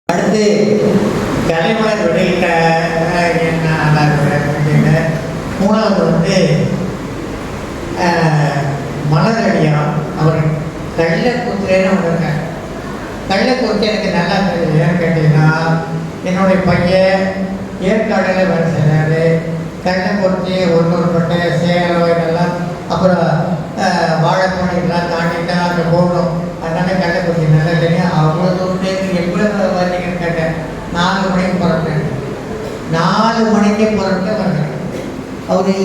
அடுத்து கலைமலர் வெளியிட்ட மூணாவது வந்து மலரடியான் அவர் கள்ளக்குறிச்சின்னு ஒன்று இருக்காங்க. கள்ளக்குறிச்சி எனக்கு நல்லா தெரியுது. ஏன்னு கேட்டீங்கன்னா என்னுடைய பையன் ஏற்காடில் வேலை செய்கிறாரு. கள்ளக்குறிச்சி ஒருப்பட்ட சேலம் இதெல்லாம் அப்புறம் வாழைப்பழம் இதெல்லாம் தாண்டிட்டு அங்கே போகணும். அதனால கள்ளக்குறிச்சி நல்லா தெரியும். அவ்வளோ தூரத்துலேருந்து எவ்வளோ வரீங்கன்னு கேட்டேன். 4 மணிக்கு புறப்பட்டேன். 4 மணிக்கு புறப்பட்டு வந்தேன். அவரு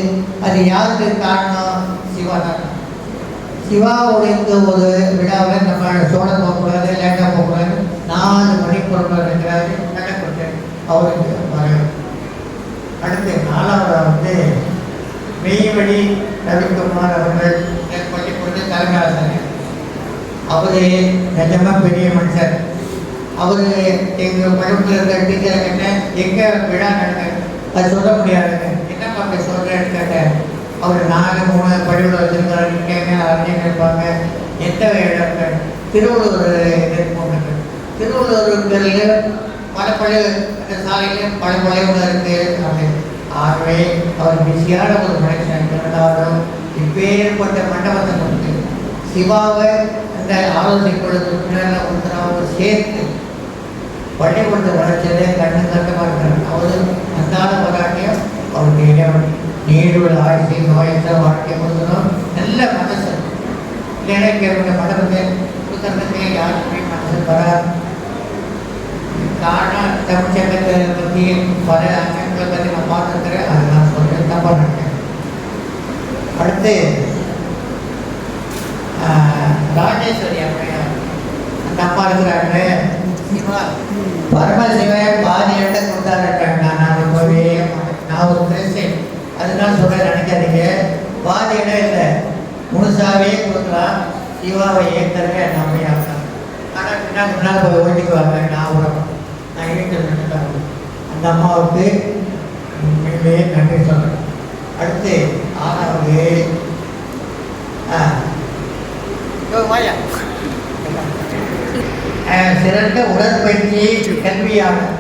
அது யாருக்கு காரணம்? சிவா தான். சிவாவுடைய ஒரு விழாவில் நம்ம சோழ போகக்கூடாது, லேட்டாக போகக்கூடாது. 4 மணிக்கு புறப்பட்டு இருக்கிறாரு. கள்ளக்குறிச்சி அவருக்கு வர. அடுத்து 4வது வந்து மெய்வழி ரவிக்குமார் அவர்கள் பள்ளிக்கூட தலைமை ஆசிரியர். அவரு நிஜமாக பெரிய மனுஷர். அவர் எங்கள் பள்ளிக்கூடத்தில் இருக்கிற டீச்சர் என்ன எங்கே விழா நடக்குது அது சொல்ல முடியாதுங்க. என்னப்பா அப்படி சொல்கிறேன்னு கேட்டேன். அவர் 4-3 பள்ளிக்கூடம் வச்சுருக்காரு. நீங்கள் அறிஞர் இருப்பாங்க. எந்த இடம்? திருவள்ளூர் போனது. திருவள்ளூர் பல பள்ளி அந்த சாலையில் பல பள்ளிக்கூடம் இருக்குது அப்படின்னு. ஆகவே அவர் பிஸியான ஒரு மனுஷன் இருந்தாலும் இப்பேற்பட்ட மண்டபத்தை கொடுத்து சிவாவை அந்த ஆலோசனை கொடுத்து சேர்த்து பள்ளிக்கூடத்தை வளர்ச்சதை கண்ணு கட்டமாக இருக்கிறார். அவரு அந்தாத வராட்டியும் அவருக்கு இடம் நீடுள்ள ஆட்சி நோயற்ற வாழ்க்கை கொடுக்கணும். நல்ல மனசு இல்லைன்னா கேட்க மண்டபத்தை கொடுக்கறதுக்கு யாருக்குமே மனசு வராது. காரணம் தமிழ்ச்சங்கத்தை பற்றி பல அங்கங்களை பற்றி நான் பார்த்துருக்கிறேன். அது நான் சொல்கிறேன் தப்பாக நினைக்கிறேன். அடுத்து ராஜேஸ்வரி அப்படின்னா அந்த அம்மா இருக்கிறாங்க. சிவா பரமசிவன் பாதி இடத்தை கொடுத்தாருட்டாங்க. நான் போவே நான் ஒரு கிறிஸ்டின் அதுதான் சொல்ல நினைக்காதீங்க. பாதி இடம் இல்லை, முழுசாவே கொடுக்கலாம். சிவாவை ஏற்கனவே நம்பியாங்க. ஆனால் முன்னால் போய் ஓட்டிக்குவாங்க. நான் இருக்கிறேன். அந்த அம்மாவுக்கு உண்மையிலேயே நன்றி சொல்கிறேன். அடுத்து 6வது சிறந்த உடற்பயிற்சி கல்வியாளர்,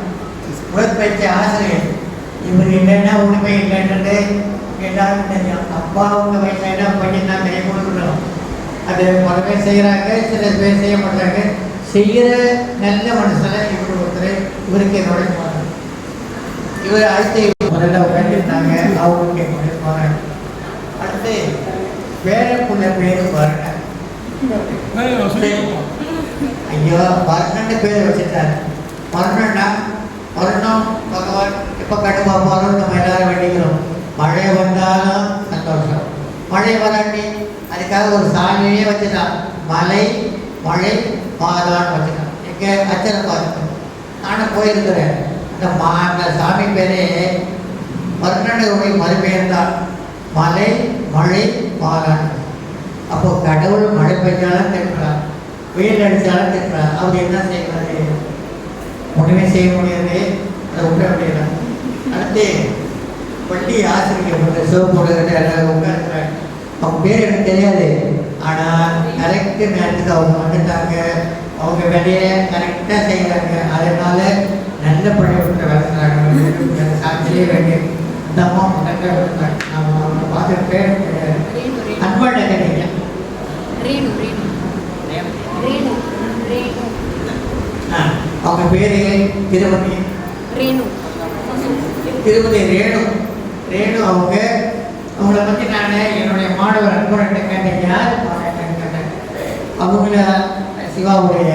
உடற்பயிற்சி ஆசிரியர். இவர் இல்லைன்னா உண்மை இல்லைன்றது எல்லாருக்கும் தெரியும். அப்பா அவங்க வயசாயினா பையன் தான் கை கொடுக்கணும். அது பல பேர் செய்கிறாங்க, சில பேர் செய்ய மாட்டாங்க. செய்கிற நல்ல மனுஷனை இவர் ஒருத்தர். இவருக்கு என்னுடைய போகிறாங்க. இவர் அடுத்து முதல்ல உட்காந்துருந்தாங்க. அவங்களுக்கு என்னுடைய போகிறாங்க. அடுத்து பேரக்குள்ள பேர் பாருங்க. ஐயோ மரணன்னு பேர் வச்சுட்டாரு. மரணம்னா மரணம் பகவான் எப்போ கடுப்பா போகிறோம் நம்ம எல்லாரும் வேண்டிக்கிறோம். மழை வந்தாலும் சந்தோஷம், மழை வராட்டி அதுக்காக ஒரு சாமியே வச்சுட்டான். மலை மழை மாதான்னு வச்சுட்டான். எங்கே அச்சரம் பார்த்து நானும் போயிருக்கிறேன். அந்த சாமி பேரே மருநனுடைய மறுபெயர் தான் மலை மழை மாதான். அப்போ கடவுள் மழை பெய்தாலும் திட்டுறார், வெயில் அடித்தாலும் திட்டுறார். அவர் என்ன செய்யறாரு? ஒன்றுமே செய்ய முடியாது, அதை விட முடியல. அடுத்து பள்ளி ஆசிரியர் சிவப்போடு உட்காந்துறாங்க. அவங்க பேர் எனக்கு தெரியாது, ஆனால் கரெக்டு நேரத்துக்கு அவங்க வந்துட்டாங்க. அவங்க வேலையை கரெக்டாக செய்கிறாங்க. அதனால நல்ல பள்ளிக்கூடத்தை வளர்க்குறாங்க. சாட்சியே வேண்டிய இந்த அம்மா கரெக்டாக நம்ம பார்த்துட்டு பேர் அன்பான கிடைக்க அவங்க பேரு திருமதி திருமதி ரேணு. அவங்கள பற்றி நான் என்னுடைய மாணவர் அன்புடன் கேட்டேன். யார் கேட்டேன். அவங்கள சிவாவுடைய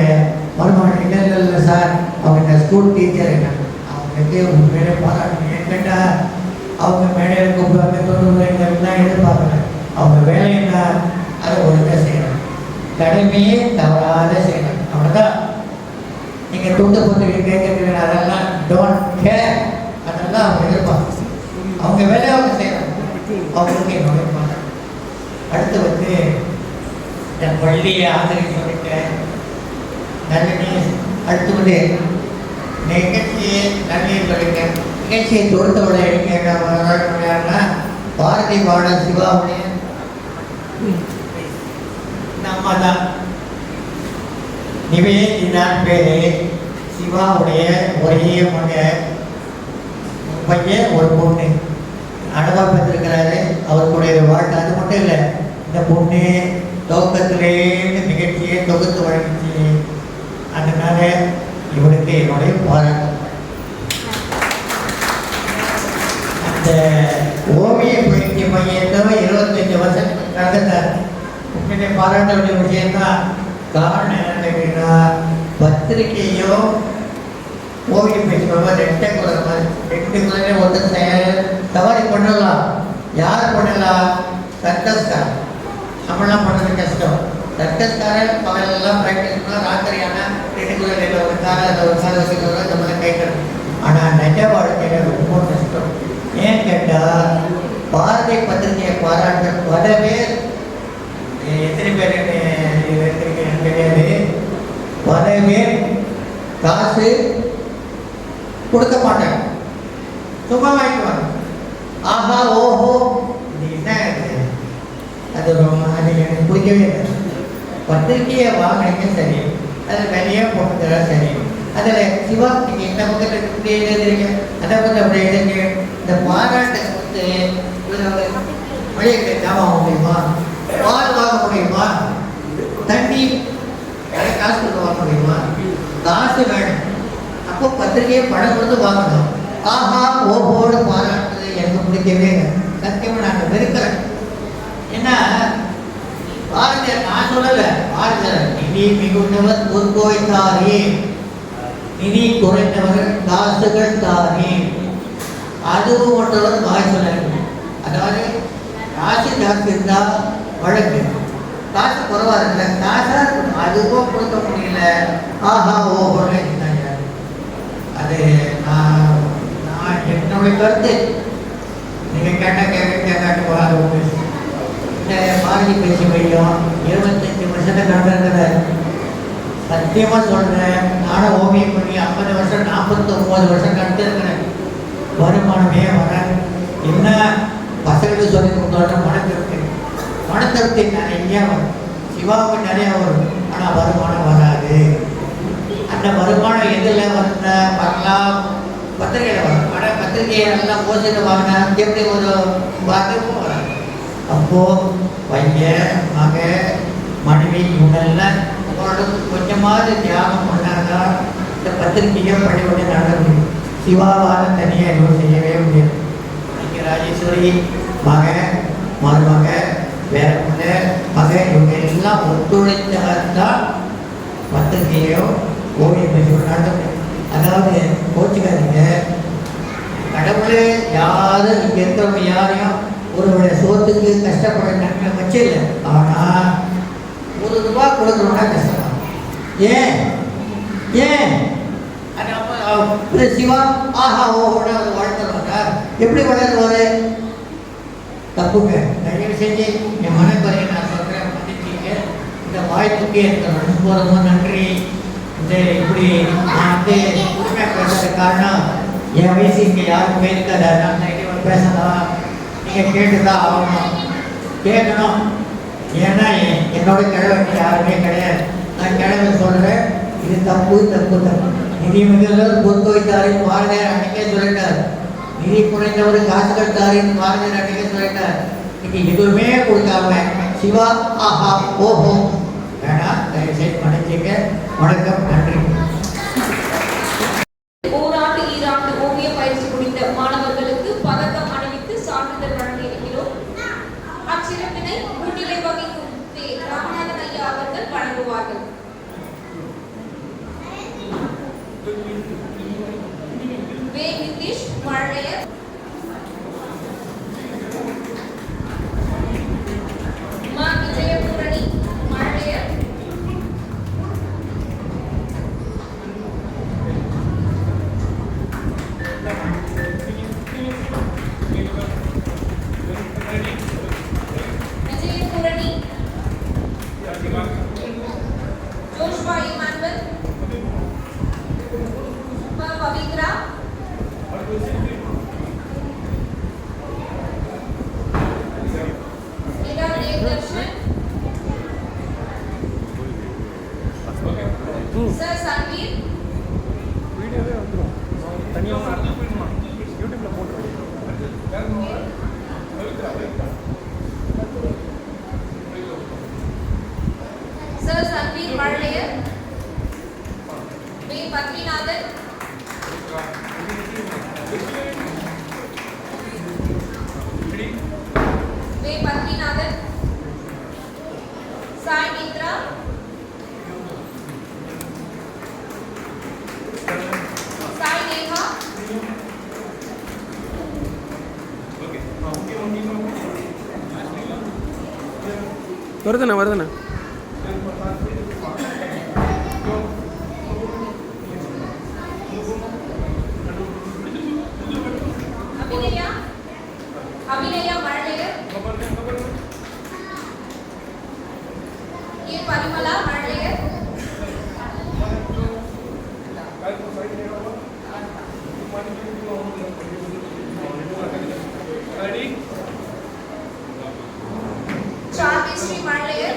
மருமகன் இல்லை சார், அவங்க ஸ்கூல் டீச்சர். அவங்களுக்கு உண்மையிலே பாராட்டணும். ஏன்னு கேட்டால் அவங்க மேடையில் கூப்பிடுவாங்க, தொண்ணூறுலாம் எதிர்பார்க்குறேன். அவங்க வேலை என்ன, அதை ஒழுங்காக செய்யணும், கடமையே தவறாத செய்யணும். அவ்வளோதான். நீங்கள் துண்டு போட்டு கேட்குறீங்க, அதெல்லாம் டோன்ட் கேர், அதெல்லாம் அவங்க எதிர்பார்க்க. அவங்க வேலையை அவங்க செய்யணும். அவங்களுக்கு என்னுடைய பாராட்டு. அடுத்து இந்த பள்ளியை ஆசிரியர் சொல்லிட்டேன். அடுத்து நிகழ்ச்சியை நன்றியை சொல்லிட்டேன். நிகழ்ச்சியை தொடுத்தோட யாருன்னா பாரதி பாடல் சிவாவுடைய அம்மா தான். நிவேதிதான் பேரு. சிவாவுடைய ஒரே பையன் ஒரு பொண்ணு அனுபவம் பெற்றிருக்கிறாரு. அவருடைய வாழ்க்கை அது மட்டும் இல்லை, இந்த பொண்ணு துவக்கத்திலேருந்து நிகழ்ச்சியை தொகுத்து வழங்கிச்சு. அதனால இவனுக்கு என்னுடைய பாராட்டு. அந்த ஓவிய பயிற்சி மையத்தோட 25 வருஷம் கடந்தார். உண்மையிலே பாராட்ட வேண்டிய விஷயம்தான். காரணம் என்னன்னா, பத்திரிகையோ ஓவிய பயிற்சி ரெட்டை குலர் மாதிரி 2 குலரே ஒருத்தர் சவாரி பண்ணலாம். யார் பண்ணலாம்? சர்க்கஸ்காரன். நம்மளாம் பண்ணுறது கஷ்டம். சர்க்கஸ்காரன் பகலெல்லாம் ப்ராக்டிஸ் பண்ணால் ராத்திரி ஆனால் 2 குலர் ஒரு கால வச்சுக்கிறத நம்மளை கைக்கிறோம். ஆனால் நிஜ வாழ்க்கையில் ரொம்ப கஷ்டம். ஏன்னு கேட்டால் பாரதி பத்திரிகையை பாராட்ட பல பேர், எத்தனை பேர் எடுத்திருக்கேன் கிடையாது, பல பேர் காசு கொடுக்க மாட்டாங்க, சும்மா வாங்கிக்குவாங்க. ஆஹா ஓஹோ இது என்ன, அது எனக்கு பிடிக்கவே இல்லை. பத்திரிகையை வாங்கினீங்க சரி, அதில் வெளியே போட்டுக்கிறா சரி, அதில் சிவா நீங்கள் இந்த பக்கத்தில் இப்படி எழுதுறீங்க, அதை பற்றி அப்படி எழுதுங்க. இந்த பாராட்டை கொடுத்து மழையை ஜாமான் வாங்க முடியுமா? பால் வாங்க முடியுமா? தண்ணி காசு கொடுத்து வாங்க முடியுமா? காசு வேணும். அப்போ பத்திரிகையை பணம் கொடுத்து வாங்கணும். ஆஹா ஓஹோடு பாராட்டுறது எனக்கு பிடிக்கவே இல்லை. சத்தியமாக நாங்கள் வெறுக்கிறேன். ஏன்னா பாரதியார் நான் சொல்லலை, பாரதியார் நிதி மிகுந்தவர் பொற்கோய் தாரே, நிதி குறைந்தவர் காசுகள் தாரே, அதுவும் ஒன்றவர் வாய் சொல்லாரு. அதாவது காசு ஜாஸ்தி இருந்தால் வழக்கு, காசு குறைவா இருக்குல்ல, காசாக இருக்கணும், அதுவும் கொடுக்க முடியல. ஆஹா ஓஹோன்னு இருந்தாங்க. அது நான் என்னுடைய கருத்து. நீங்கள் கேட்டாட்டு போகாத இந்த பாரதி பேசி மையம் 25 வருஷத்தை கடந்திருக்கிற. சத்தியமாக சொல்கிறேன், நானும் ஓவியம் பண்ணி 50 வருஷம் 49 வருஷம் கடத்திருக்கிறேன். வருமானமே வர என்ன பசங்களுக்கு சொல்லி கொடுத்தோட மனத்திருப்தி நிறைய வரும். சிவாவுக்கு நிறையா வரும், ஆனால் வருமானம் வராது. அந்த வருமானம் எதில் வரலாம்? பத்திரிகையில் வரும். ஆனால் பத்திரிகையை எல்லாம் போச்சுட்டு வாங்கினா எப்படி ஒரு பாதிப்பும் வராது. அப்போது பையன் மக மனைவி இவங்கெல்லாம் கொஞ்சமாவது தியாகம் பண்ணாங்க, இந்த பத்திரிகையை பள்ளிக்கூட நடக்க முடியும். சிவாவால் தனியாக எதுவும் செய்யவே முடியாது. இங்கே ராஜேஸ்வரி மக மருமக வேற மக இவங்க எல்லாம் ஒத்துழைச்சால்தான் பத்திரிகையோ ஓவிய பயிற்சியோ நடத்த முடியும். அதாவது கோச்சுக்காதீங்க, கடவுளே யாரும் இங்கே இருக்கிறவங்க யாரையும் ஒருவருடைய சோத்துக்கு கஷ்டப்படுற நன்மை வச்சில்ல. ஆனால் ₹1 கொடுக்கணும்னா கஷ்டமா? ஏன் ஏன் அது அப்போ சிவா ஆஹா ஓஹோட அவர் வாழ்த்துருவாங்க. எப்படி வளருவார்? தப்புங்க. தயவு செஞ்சு என் மனக்குறையை நான் சொல்கிறேன், மன்னிச்சிங்க. இந்த வாய்ப்புக்கு எனக்கு ரொம்ப நன்றி. இந்த இப்படி நான் உரிமை பேசுறது காரணம் என் வயசு இங்கே யாருக்குமே இருக்காது. அதனால நான் பேசலாம், நீங்கள் கேட்டு தான் ஆகணும், கேட்கணும். ஏன்னா என்னோட கிழவன் யாருமே கிடையாது. நான் கிழமை சொல்கிறேன், இது தப்பு தப்பு தப்பு. நிதி மிகுந்தவர் பொறுத்து வைத்தாரின் பாரதியார் அன்னைக்கே சொல்லிட்டார். நிதி குறைந்தவர் காசுகள் தாரின் பாரதியார் அன்னைக்கே சொல்லிட்டார். இன்னைக்கு எதுவுமே கொடுக்காம சிவா ஆஹா ஓஹோ வேணாம். தயவுசெய்து மன்னிச்சிங்க. வணக்கம், நன்றி. ஓராண்டு ஈராண்டு ஓவிய பயிற்சி முடித்த மாணவர்களுக்கு பதக்கம் அணிவித்து சான்றிதழ் வழங்கி இருக்கிறோம். அச்சிறப்பினை முன்னிலை வகிக்கும் ராமநாதன் ஐயா அவர்கள் வழங்குவார்கள். வே நிதிஷ் மழையர், மா விஜயபூரணி மழையர், விஜயபூரணி, ஜோஷ்வா இமானுவல், பவித்ரா, मीरा देवदर्शन, सर संवीर, வீடியோவே வந்துடும். தனியாக யூடியூப்பில் போட்டுருவோம். सर संवीर मरलेयर, वे पत्नीनाथन, वे पत्नीनाथन, साई मित्रा, साई नेहा, வருதுண்ணா. अभिनया मरलेयर, ये परिमला मरलेयर, चार्विश्री मरलेयर,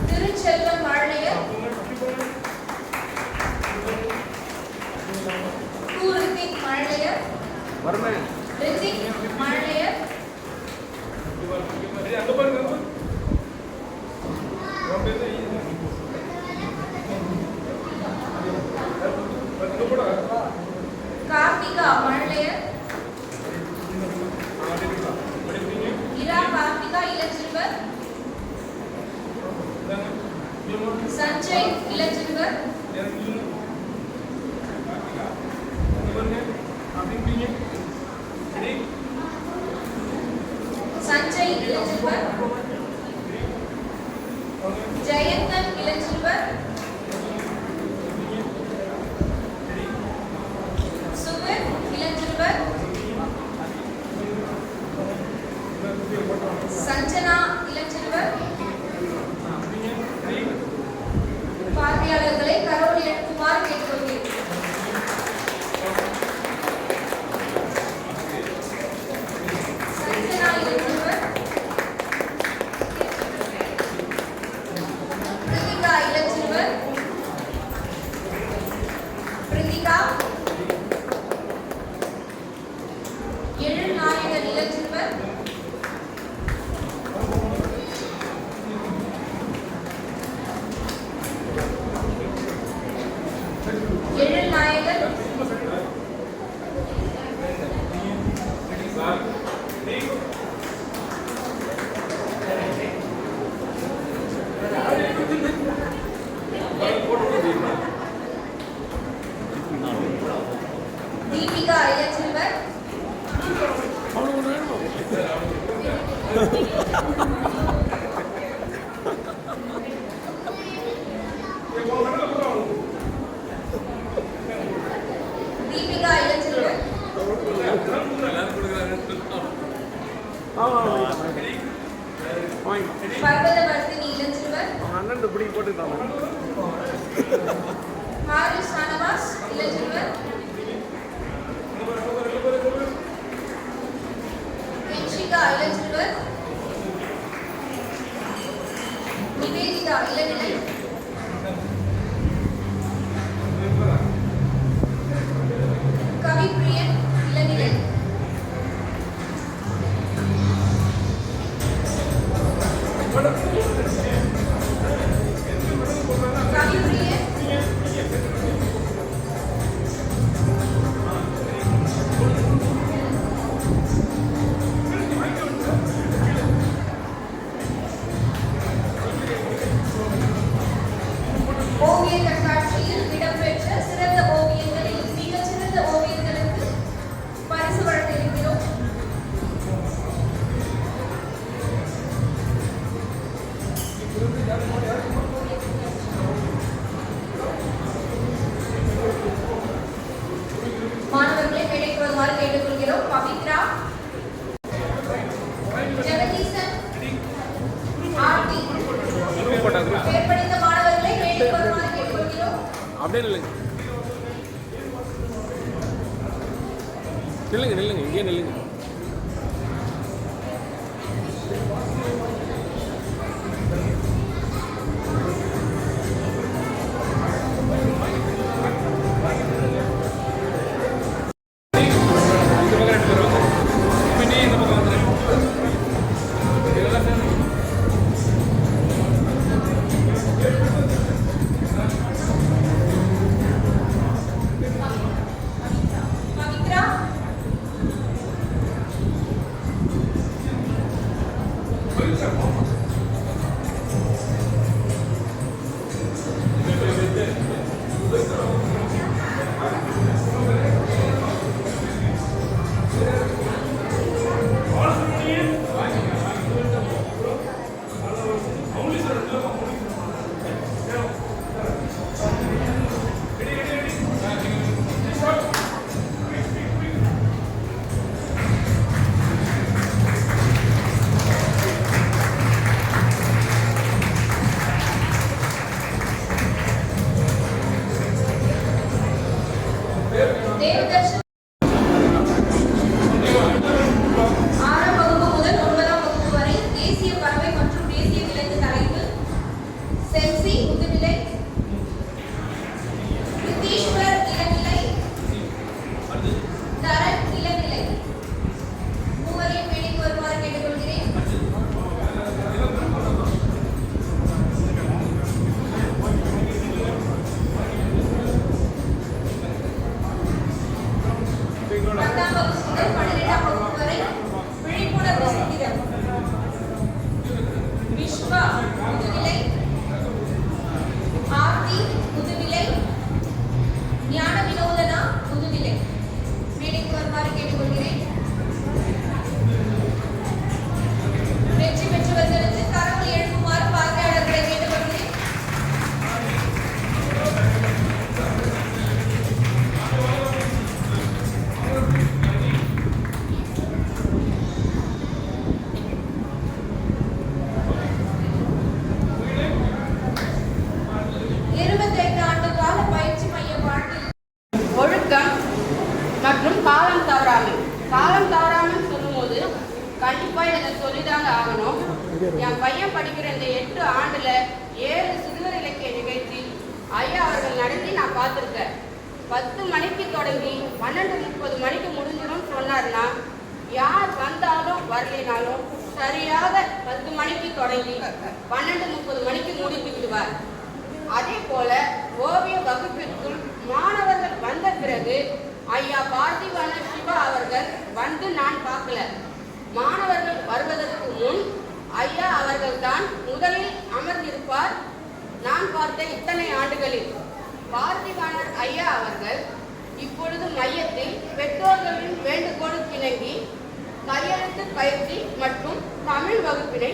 திருச்செல்வன் மழலையர், ரித்திக் மழலையர், ரித்திக் மழலையர், கார்த்திகா மழலையர், இரா கார்த்திகா இளஞ்சிறுவர், சஞ்சய் இளஞ்சிறுவர், சஞ்சய் இளஞ்சிறுவர், ஜெயந்தன் இளஞ்சிறுவர், சுமித் இளஞ்சிறுவர், சஞ்சனா இளஞ்சிறுவர். பார்வையாளர்களை கரோல் எடுக்குமாறு கேட்டுக்கொள்கிறேன். சஞ்சனா இளஞ்சிறுவர், அப்படியே நில்லுங்க நில்லுங்க நில்லுங்க இங்கே நில்லுங்க. பவித்ரா, தேவதர்ஷன் 6ஆம் வகுப்பு முதல் 9ஆம் வகுப்பு வரை தேசிய பறவை மற்றும் தேசிய விலங்கு தலைப்பு செல்சி முதுநிலை, நிதீஷ்வர் இளநிலை, தரன் இளநிலை. மூவரையும் மேடைக்கு வருமாறு கேட்டுக்கொள்கிறேன். பத்தாம் வகுப்பு முதல் 12ஆம் வகுப்பு வரை விழிப்புணர்வு சித்திரம் விஸ்வா முதுநிலை, ஆர்த்தி முதுநிலை, ஞான வினோதனா முதுநிலை. மேடைக்கு வருமாறு கேட்டுக்கொள்கிறேன். வெற்றி பெற்றவர்களுக்கு கரங்கள் எழுப்புமாறு பார்வையாளர்களை கேட்டுக்கொள்கிறேன். ஒழுக்கம் மற்றும் காலம் தவறாமை. காலம் தவறாமல் சொல்லும்போது கண்டிப்பாக இதை சொல்லிதாங்க ஆகணும். என் பையன் படிக்கிற இந்த 8 ஆண்டுல 7 சிறுவர் இலக்கிய நிகழ்ச்சி ஐயா அவர்கள் நடத்தி நான் பார்த்துருக்கேன். 10 மணிக்கு தொடங்கி 12:30 மணிக்கு முடிஞ்சிடும் சொன்னார்னா யார் வந்தாலும் வரலினாலும் சரியாக 10 மணிக்கு தொடங்கி 12:30 மணிக்கு முடித்து விடுவார். அதே போல ஓவிய வகுப்பிற்குள் மாணவர்கள் வந்த பிறகு ஐயா பார்த்திவான சிவா அவர்கள் வந்து நான் பார்க்கல. மாணவர்கள் வருவதற்கு முன் ஐயா அவர்கள் தான் முதலில் அமர்ந்திருப்பார். நான் பார்த்த இத்தனை ஆண்டுகளில் பார்த்திவானர் ஐயா அவர்கள் இப்பொழுது மையத்தில் பெற்றோர்களின் வேண்டுகோளுக்கு இணங்கி கையெழுத்து பயிற்சி மற்றும் தமிழ் வகுப்பினை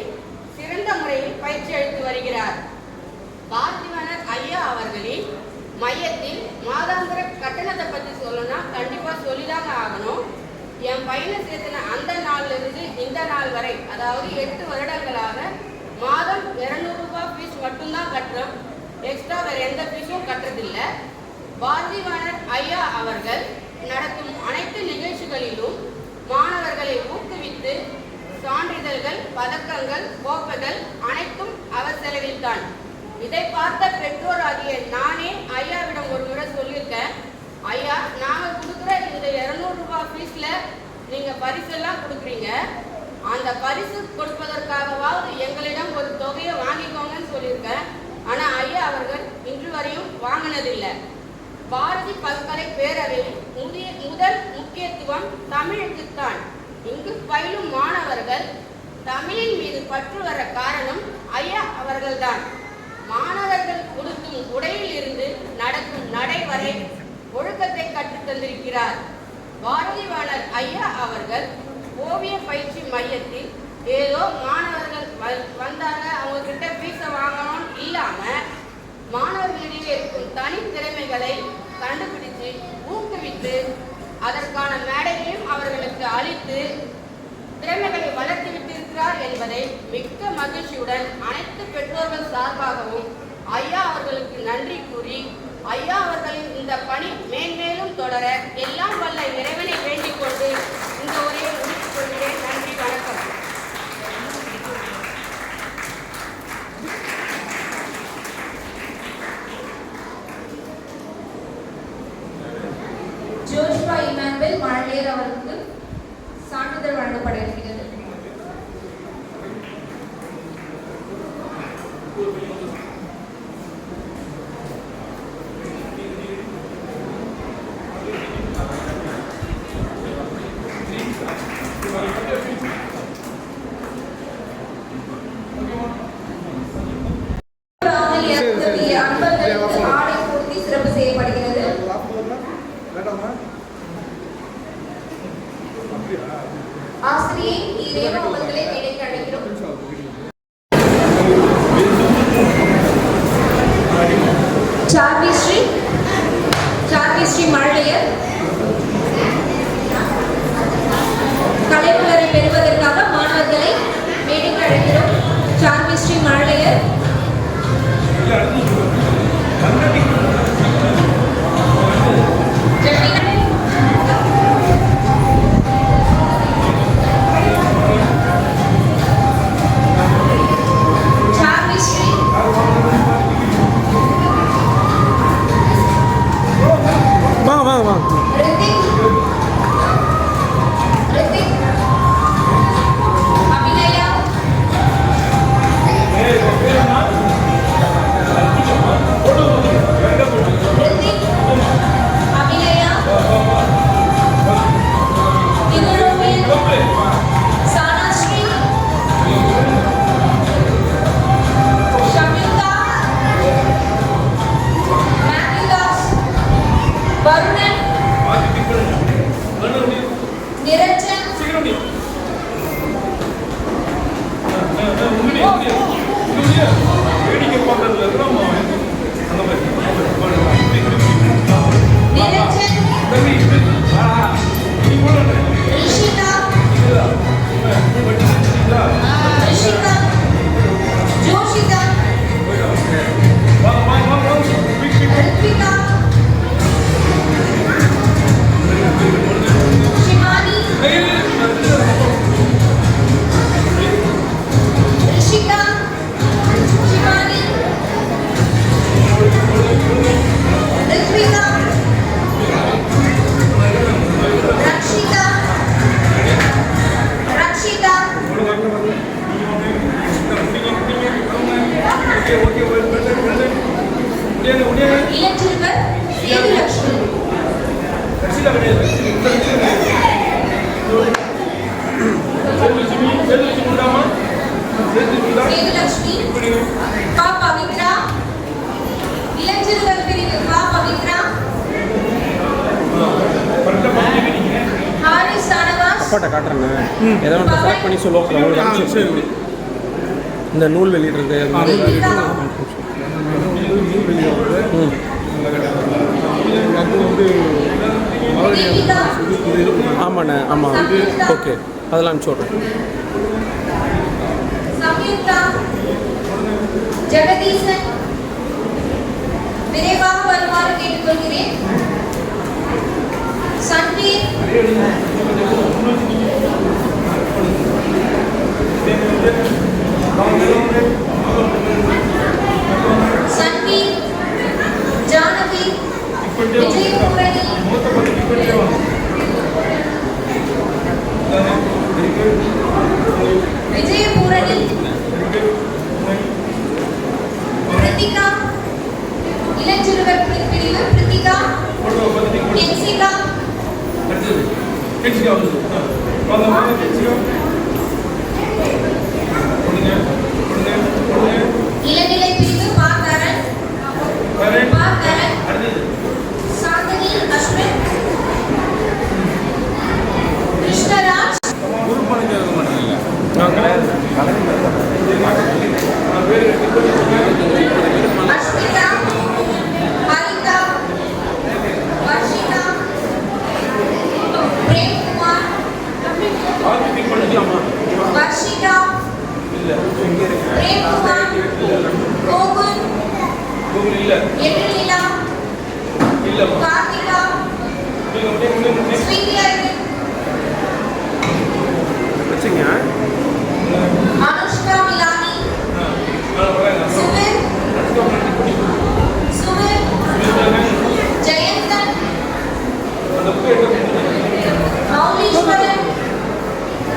சிறந்த முறையில் பயிற்சி அளித்து வருகிறார். பார்த்திவானர் ஐயா அவர்களின் மையத்தில் மாதாந்திர கட்டணத்தை பற்றி சொல்லணும்னா கண்டிப்பாக சொல்லிதாங்க ஆகணும். என் பையனை சேர்த்துன அந்த நாள்ல இருந்து இந்த நாள் வரை, அதாவது 8 வருடங்களாக மாதம் 200 ரூபாய் ஃபீஸ் மட்டும்தான் கட்டுறோம். எக்ஸ்ட்ரா வேற எந்த ஃபீஸும் கட்டுறதில்லை. பார்த்திவானர் ஐயா அவர்கள் நடத்தும் அனைத்து நிகழ்ச்சிகளிலும் மாணவர்களை ஊக்குவித்து சான்றிதழ்கள், பதக்கங்கள், கோப்பைகள் அனைத்தும் அவர் செலவில்தான். இதை பார்த்த பெற்றோராகிய நானே ஐயாவிடம் ஒரு முறை சொல்லியிருக்கேன். ஐயா, நாங்கள் கொடுக்குற இந்த 200 ரூபாய் ஃபீஸில் நீங்கள் பரிசெல்லாம் கொடுக்குறீங்க, அந்த பரிசு கொடுப்பதற்காகவாவது எங்களிடம் ஒரு தொகையை வாங்கிக்கோங்கன்னு சொல்லியிருக்கேன். ஆனால் ஐயா அவர்கள் இன்று வரையும் வாங்கினதில்லை. பாரதி பல்கலை பேரவையில் முதல் முக்கியத்துவம் தமிழுக்குத்தான். இங்கு பயிலும் மாணவர்கள் தமிழின் மீது பற்று வர காரணம் ஐயா அவர்கள்தான். மாணவர்கள் உடுத்தும் உடையில் இருந்து நடக்கும் நடை வரை ஒழுக்கத்தை கற்றுத் தந்திருக்கிறார். பாரதிவாணர் ஐயா அவர்கள் ஓவிய பயிற்சி மையத்தில் ஏதோ மாணவர்கள் வந்தாங்க, அவங்க கிட்ட ஃபீஸை வாங்கணும்னு இல்லாம மாணவர்களிடையே இருக்கும் தனித்திறமைகளை கண்டுபிடித்து ஊக்குவித்து அதற்கான மேடைகளையும் அவர்களுக்கு அளித்து திறமைகளை வளர்த்து விட்டிருக்கிறார் என்பதை மிக்க மகிழ்ச்சியுடன் அனைத்து பெற்றோர்கள் சார்பாகவும் ஐயா அவர்களுக்கு நன்றி கூறி ஐயா அவர்களின் இந்த பணி மேன்மேலும் தொடர எல்லாம் வல்ல இறைவனை வேண்டிக் கொண்டு இந்த உரையை முடித்துக் கொள்கிறேன். நன்றி, வணக்கம். ஜோஷ்பா இமானுவேல் மழலையர் அவருக்கு சான்றிதழ் வழங்கப்பட இருக்கிறது. அன்பர்களுக்கு ஆடை பூர்த்தி சிறப்பு செய்யப்படுகிறது. ஆசிரியை ரேவா அவர்களை மேடைக்கு அழைக்கிறோம். சார்விஸ்ரீ மழலையர் கலைமலரை பெறுவதற்காக மாணவர்களை மேடைக்கு அழைக்கிறோம். சார்விஸ்ரீ மழலையர் அப்பாட்ட காட்டுறேன். எதை ஒன்று செலக்ட் பண்ணி சொல்லுவோம். இந்த நூல் வெளியிடுறது ஆமாண்ணே. ஆமாம், ஓகே, அதெல்லாம் அனுப்பிச்சு விட்றேன். ஜெகதீசன் விரைவாக வருமாறு கேட்டுக்கொள்கிறேன். சன்வீர் சன்வீர் ஜானவி விஜயபூரணி விஜயபூரணி பிரித்திகா இளஞ்சிறுவர் பிரிவு பிரித்திகா கென்சிகா இளநிலை பிரிவு மாகரன் சாந்தனி மௌலீஸ்வரன்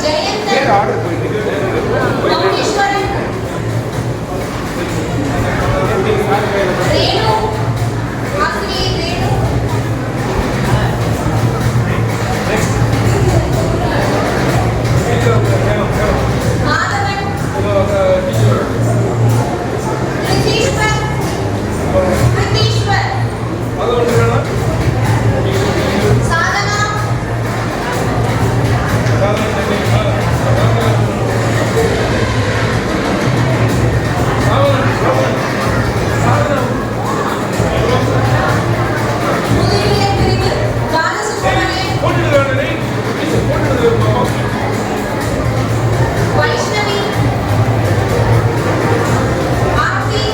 ஜெயந்தன் மௌலீஸ்வரன் ரேணு ஆசிரியை ரேணு மாதவன் கிருத்தீஸ்வர் சாதனா முதுநிலை பிரிவு பாலசுப்ரமணியன் வைஷ்ணவி ஆர்த்தி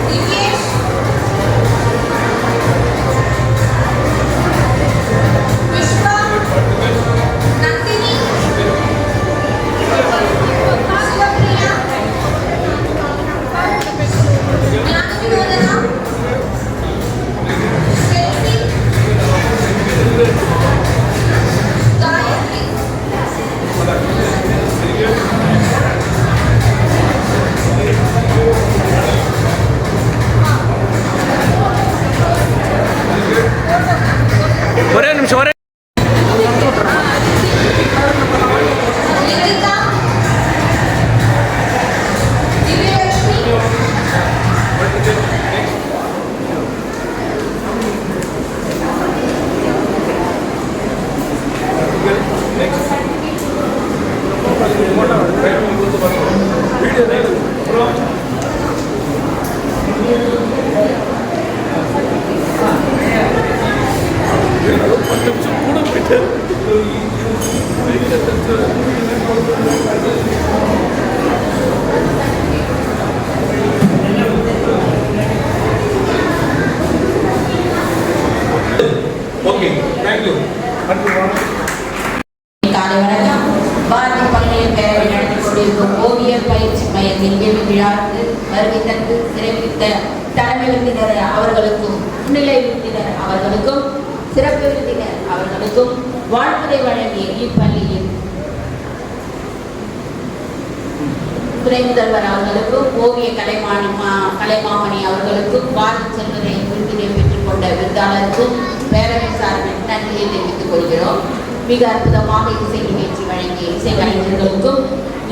திவ்யேஷ் விஸ்வா நந்தினி சிவப்பிரியா ஞானவினோதனா செல்வி காயத்ரி ஒரே நிமிஷம் ஒரே லிகிதா திவ்யலட்சுமி ஓகே தேங்க்யூ. காலை வணக்கம். பாரதி பல்கலை பேரவை நடத்தி கொண்டிருக்கும் ஓவியர் பயிற்சி மையத்தின் இறுதி விழாவுக்கு வருகை தந்து சிறப்பித்த தலைமை விருந்தினர் அவர்களுக்கும் முன்னிலை விருந்தினர் அவர்களுக்கும் சிறப்பு விருந்தினர் அவர்களுக்கும் வாழ்த்துரை வழங்கிய இப்பள்ளியின் துணை முதல்வர் அவர்களுக்கும் ஓவிய கலைமாமணி அவர்களுக்கும் பாரதி செல்வரை விருதினை பெற்றுக் கொண்ட விருந்தாளருக்கும் பேரவை சார்பில் நன்றியை தெரிவித்துக் கொள்கிறோம். மிக அற்புதமாக இசை நிகழ்ச்சி வழங்கிய இசை கலைஞர்களுக்கும்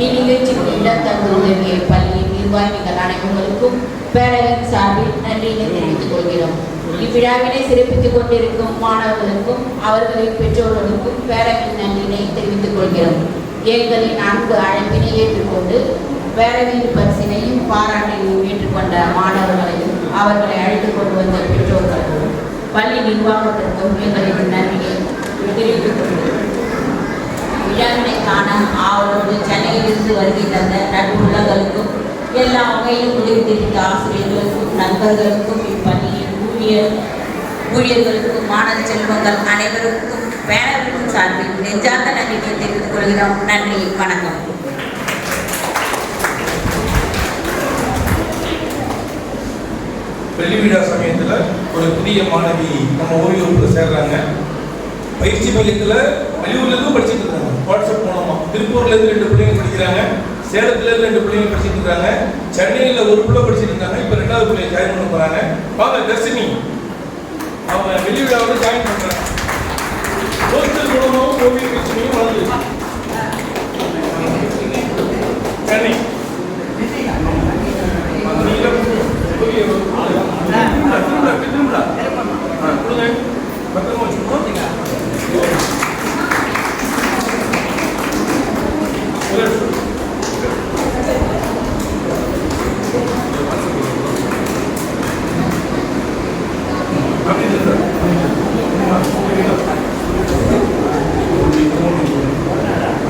இந்நிகழ்ச்சிக்கு இடம் தந்து உதவிய பள்ளியின் நிர்வாகிகள் அனைவர்களுக்கும் பேரவையின் சார்பில் நன்றியை தெரிவித்துக் கொள்கிறோம். இவ்விழாவினை சிறப்பித்துக் கொண்டிருக்கும் மாணவர்களுக்கும் அவர்களின் பெற்றோர்களுக்கும் பேரவையின் நன்றியை தெரிவித்துக் கொள்கிறோம். எங்களின் அன்பு அழைப்பினை ஏற்றுக்கொண்டு பேரவையின் பரிசினையும் பாராட்டினையும் ஏற்றுக்கொண்ட மாணவர்களையும் அவர்களை அழைத்துக் கொண்டு வந்த பெற்றோர்களுக்கும் பள்ளி நிர்வாகத்திற்கும் எங்களின் நன்றியை தெரிவித்துக் கொள்கிறோம். விழாவினை காண ஆவலோடு சென்னையிலிருந்து வருகை தந்த நட்புள்ளங்களுக்கும் எல்லா வகையிலும் உதவி தெரிவித்த ஆசிரியர்களுக்கும் நண்பர்களுக்கும் இப்பள்ளியின் ஊழியர்களுக்கும் மாணவ செல்வங்கள் அனைவருக்கும் பேரவையின் சார்பில் நெஞ்சார்ந்த நன்றியை தெரிவித்துக் கொள்கிறோம். நன்றி, வணக்கம். வெள்ளி விழா சமயத்தில் ஒரு புதிய மாணவி நம்ம ஓவிய வகுப்பில் சேர்றாங்க. பயிற்சி மையத்தில் வெளியூர்லேருந்து படிச்சுட்டு இருக்காங்க. வாட்ஸ்அப் மூலமாக திருப்பூர்லேருந்து 2 பிள்ளைங்க படிக்கிறாங்க, சேலத்துலேருந்து 2 பிள்ளைங்க படிச்சுட்டு இருக்காங்க, சென்னையில் ஒரு பிள்ளை படிச்சுட்டு இருக்காங்க. இப்போ 2வது பிள்ளைங்க ஜாயின் பண்ண போகிறாங்க. வாங்க தர்ஷினி, அவங்க வெள்ளி விழாவில் ஜாயின் பண்ணுறாங்க. ஹோஸ்டல் மூலமாகவும் ஓவிய பயிற்சியும் வளர்ந்து சென்னை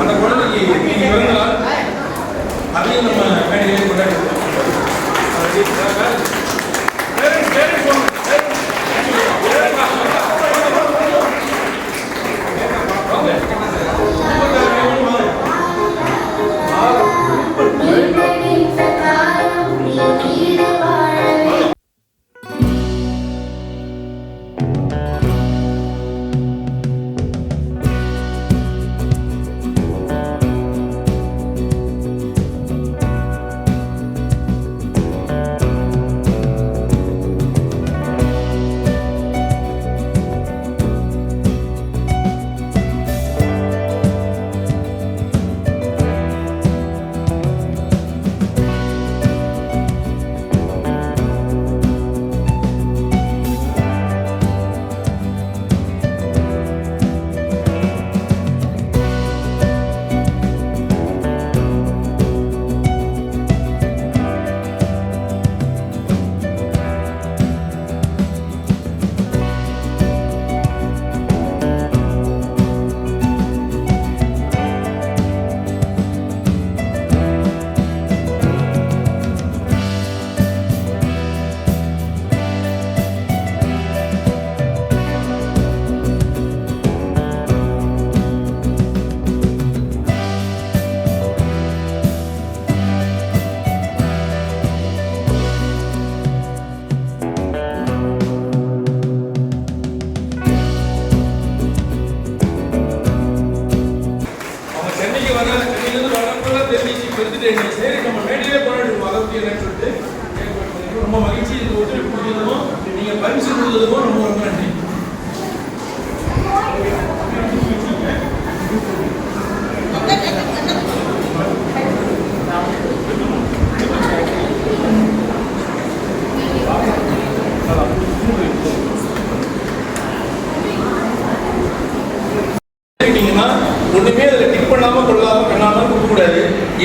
அந்த குழந்தைக்கு பிறந்த நாள் அதையும் நம்ம மேடையிலே கொண்டாடுறோம்.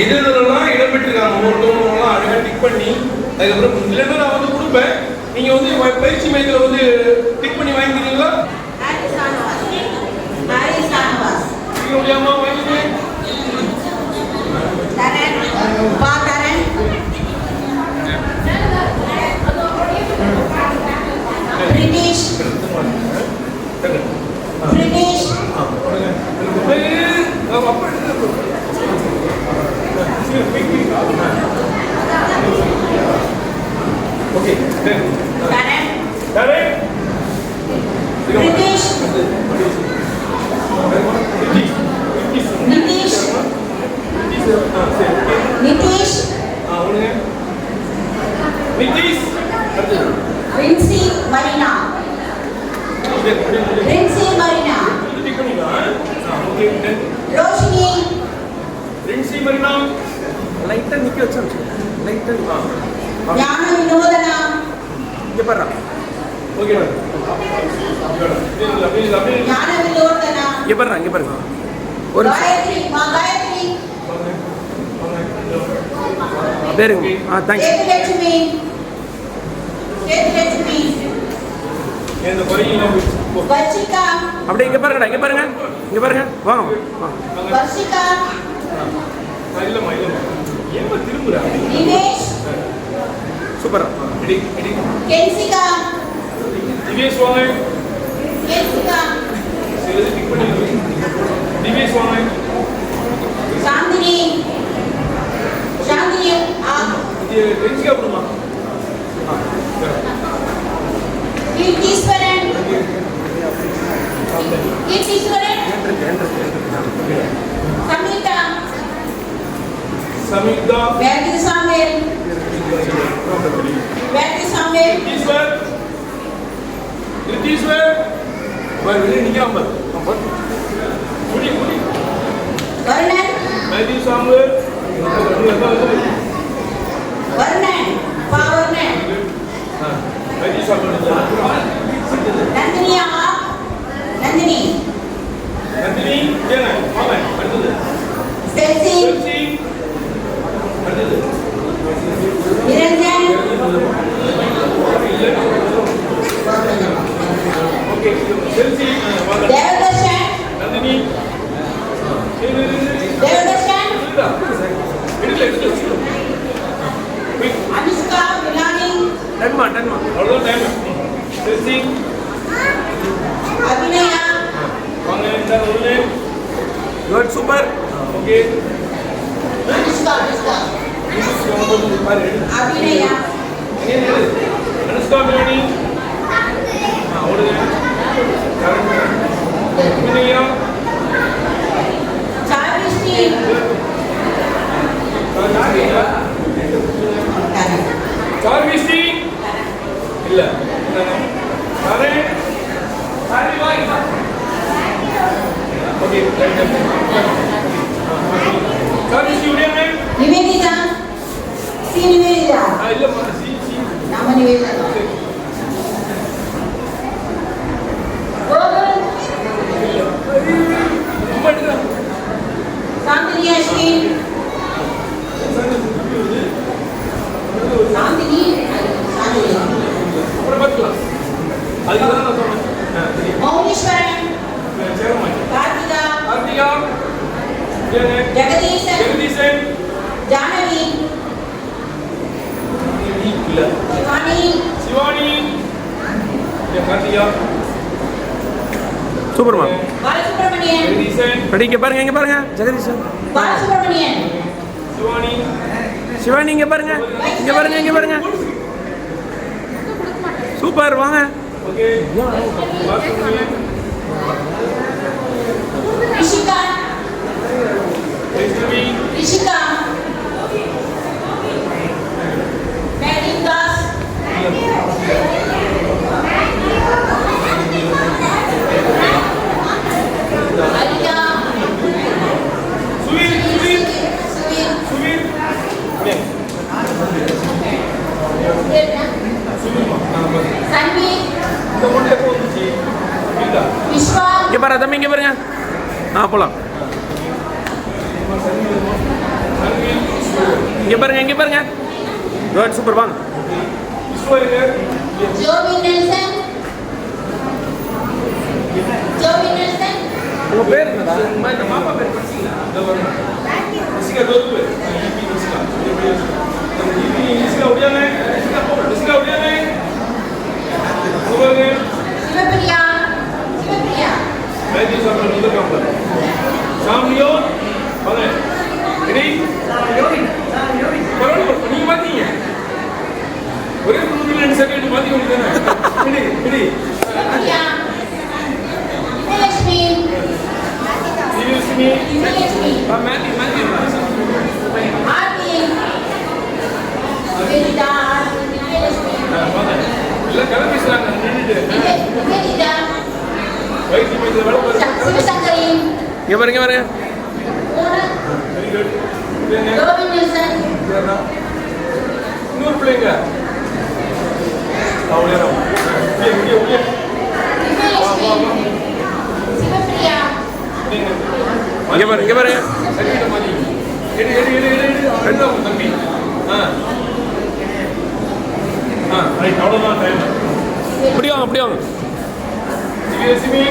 எதுலாம் இடம்பெற்றிருக்காங்க ஒவ்வொருத்தவங்கலாம் அழகாக டிக் பண்ணி அதுக்கப்புறம் இல்லைன்னா நான் வந்து கொடுப்பேன். நீங்கள் வந்து பயிற்சி மையத்தில் வந்து டிக் பண்ணி வாங்கிக்கிறீங்களா? முடியாமா வாங்கிங்க. British British okay British Nitish Nitish Nitish Rincy Marina Rincy Marina Roshini Rincy Marina லைட்டா நிக்க வச்சா லைட்டா ஞான வினோதனா இங்க பாரு. ஓகே ஞான வினோதனா இங்க பாருங்க ஒரு காயத்ரி காயத்ரி பேருங்க. தேங்க்ஸ். சேதுலட்சுமி சேதுலட்சுமி இந்த குறையில வர்ஷிகா அப்படியே இங்க பாருங்க வாங்க வர்ஷிகா இல்லம்மா ஏமா திரும்புறா? தினேஷ் சூப்பரா எடி கென்சிகா திவேஷ் வாங்க. கென்சிகா சிலது டிக் பண்ணி திவேஷ் வாங்க. சாந்தினி இது கென்சிகா போடுமா? கீர்த்தீஸ்வரன் சமிதா வேதி சாமுவேல் ரித்தீஸ்வர் வெளியே நிக்காம முடி வர்ணன் வேதி சாமுவேல் வர்ணன் பாவர்ணன் வேதி சாமுவேல் நந்தினியா நந்தினி ஏங்க வாங்க அடுத்தது செல்சி அடுத்தது நிரஞ்சன் ஓகே செல்சி வாங்க. தேவதர்ஷன் நந்தினி தேவதர்ஷன் எடுத்து அனுஷ்கா மிலானி டன்மா அவ்வளோதான் டைம். செல்சி அபிநயா வாங்க இந்த ஒரு good super okay Anushka Abhinaya Anushka Meloni ஓடுங்க அபிநயா சாருஷ்டி சார்விசி இல்ல அரே ஓகே சார்விசி உடனே நிவேதிதா சி நிவேதிதா இல்ல சி நம்ம நிவேதிதா கோகுல் சாந்தினி அஸ்வின் சாந்தினி அப்புறம் பார்க்கலாம். அதுதான் நான் சொன்னேன். மௌனீஸ்வரன் கார்த்திகா ஜெகதீசன் ஜானவி சிவானி கார்த்திகா சூப்பர்மா. பாலசுப்ரமணியன் படிக்க பாருங்க, இங்க பாருங்க ஜெகதீசன். பாலசுப்ரமணியன் சிவானி சிவானி இங்க பாருங்க, இங்க பாருங்க, இங்க பாருங்க. சூப்பர், வாங்க. ஓகே பாலசுப்ரமணியன் ரிஷிகா ரிஷிகா மேரிதாஸ் அலியா சுவீர் சன்வி இந்த முட்டை போந்துச்சு இல்ல விஸ்வா இங்க பாரு தம்பி, இங்க பாருங்க. போலாம். சன்வி இங்கே பாருங்க, இங்கே பாருங்க. குட், சூப்பர், வாங்க. ஜோவி நெல்சன். ஜோவி நெல்சன். உங்க பேர் என்னடா? இந்த மாமா பேர் படிச்சீங்களா? ரிஷிகா தோத்து. ரிஷிகா உடையானே. ரிஷிகா உடையானே. ஓவர். சிவபிரியா. சிவபிரியா. மேஜி சாப்பிட வந்துருக்காங்க. சாமியோ வாங்க. ரெடி? பரவாயில்ல, நீங்க மாத்தீங்க. ஒரே குழுவில் 2 செகண்ட் மாத்தி வந்துட்டானே. ரெடி? சிவபிரியா. விஜயலட்சுமி. விஜயலட்சுமி. மாத்தி. ஆர்த்தி. நிவேதிதா. விஜயலட்சுமி. வாங்க. எல்லாம் கலந்து பேசுறாங்க. நிவேதிதா. வைத்தி வைத்தி வேலை பாருங்க. சிவசங்கரி. இங்க பாருங்க. Very good. Jovi Nelson. இன்னொரு பிள்ளைங்க. அவ்வளோ. உடைய. விஜயலட்சுமி. சிவபிரியா. இங்க பாருங்க. சரிவிட மாதிரி. எடு. ரெண்டாவது தம்பி. ரைட், அவ்வளோதான் டைம். அப்படியே வாங்க. சிவலட்சுமி.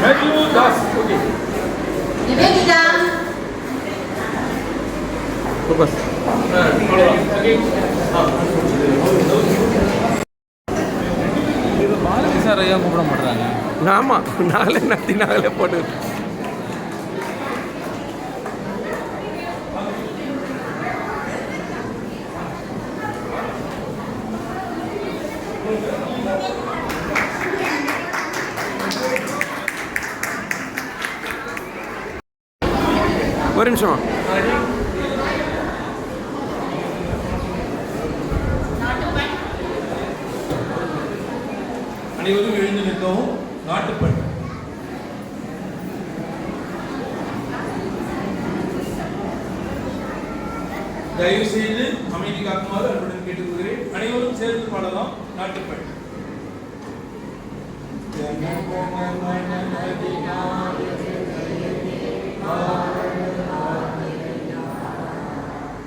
மேத்யூ தாஸ். ஓகே. நிவேதிதா. சூப்பர். அவ்வளோதான். ஓகே. பாரதி சார் ஐயா கூப்பிட மாட்டாங்க. ஆமாம், நாங்களே போட்டு. ஒரு நிமிஷம். அனைவரும் எழுந்து நிற்கவும். நாட்டுப்பண். தயவு செய்து அமைதி காக்குமாறு அன்புடன் கேட்டுக்கொள்கிறேன். அனைவரும் சேர்ந்து பாடலாம். நாட்டுப்பண். ஜன கண மன அதிநாயகனே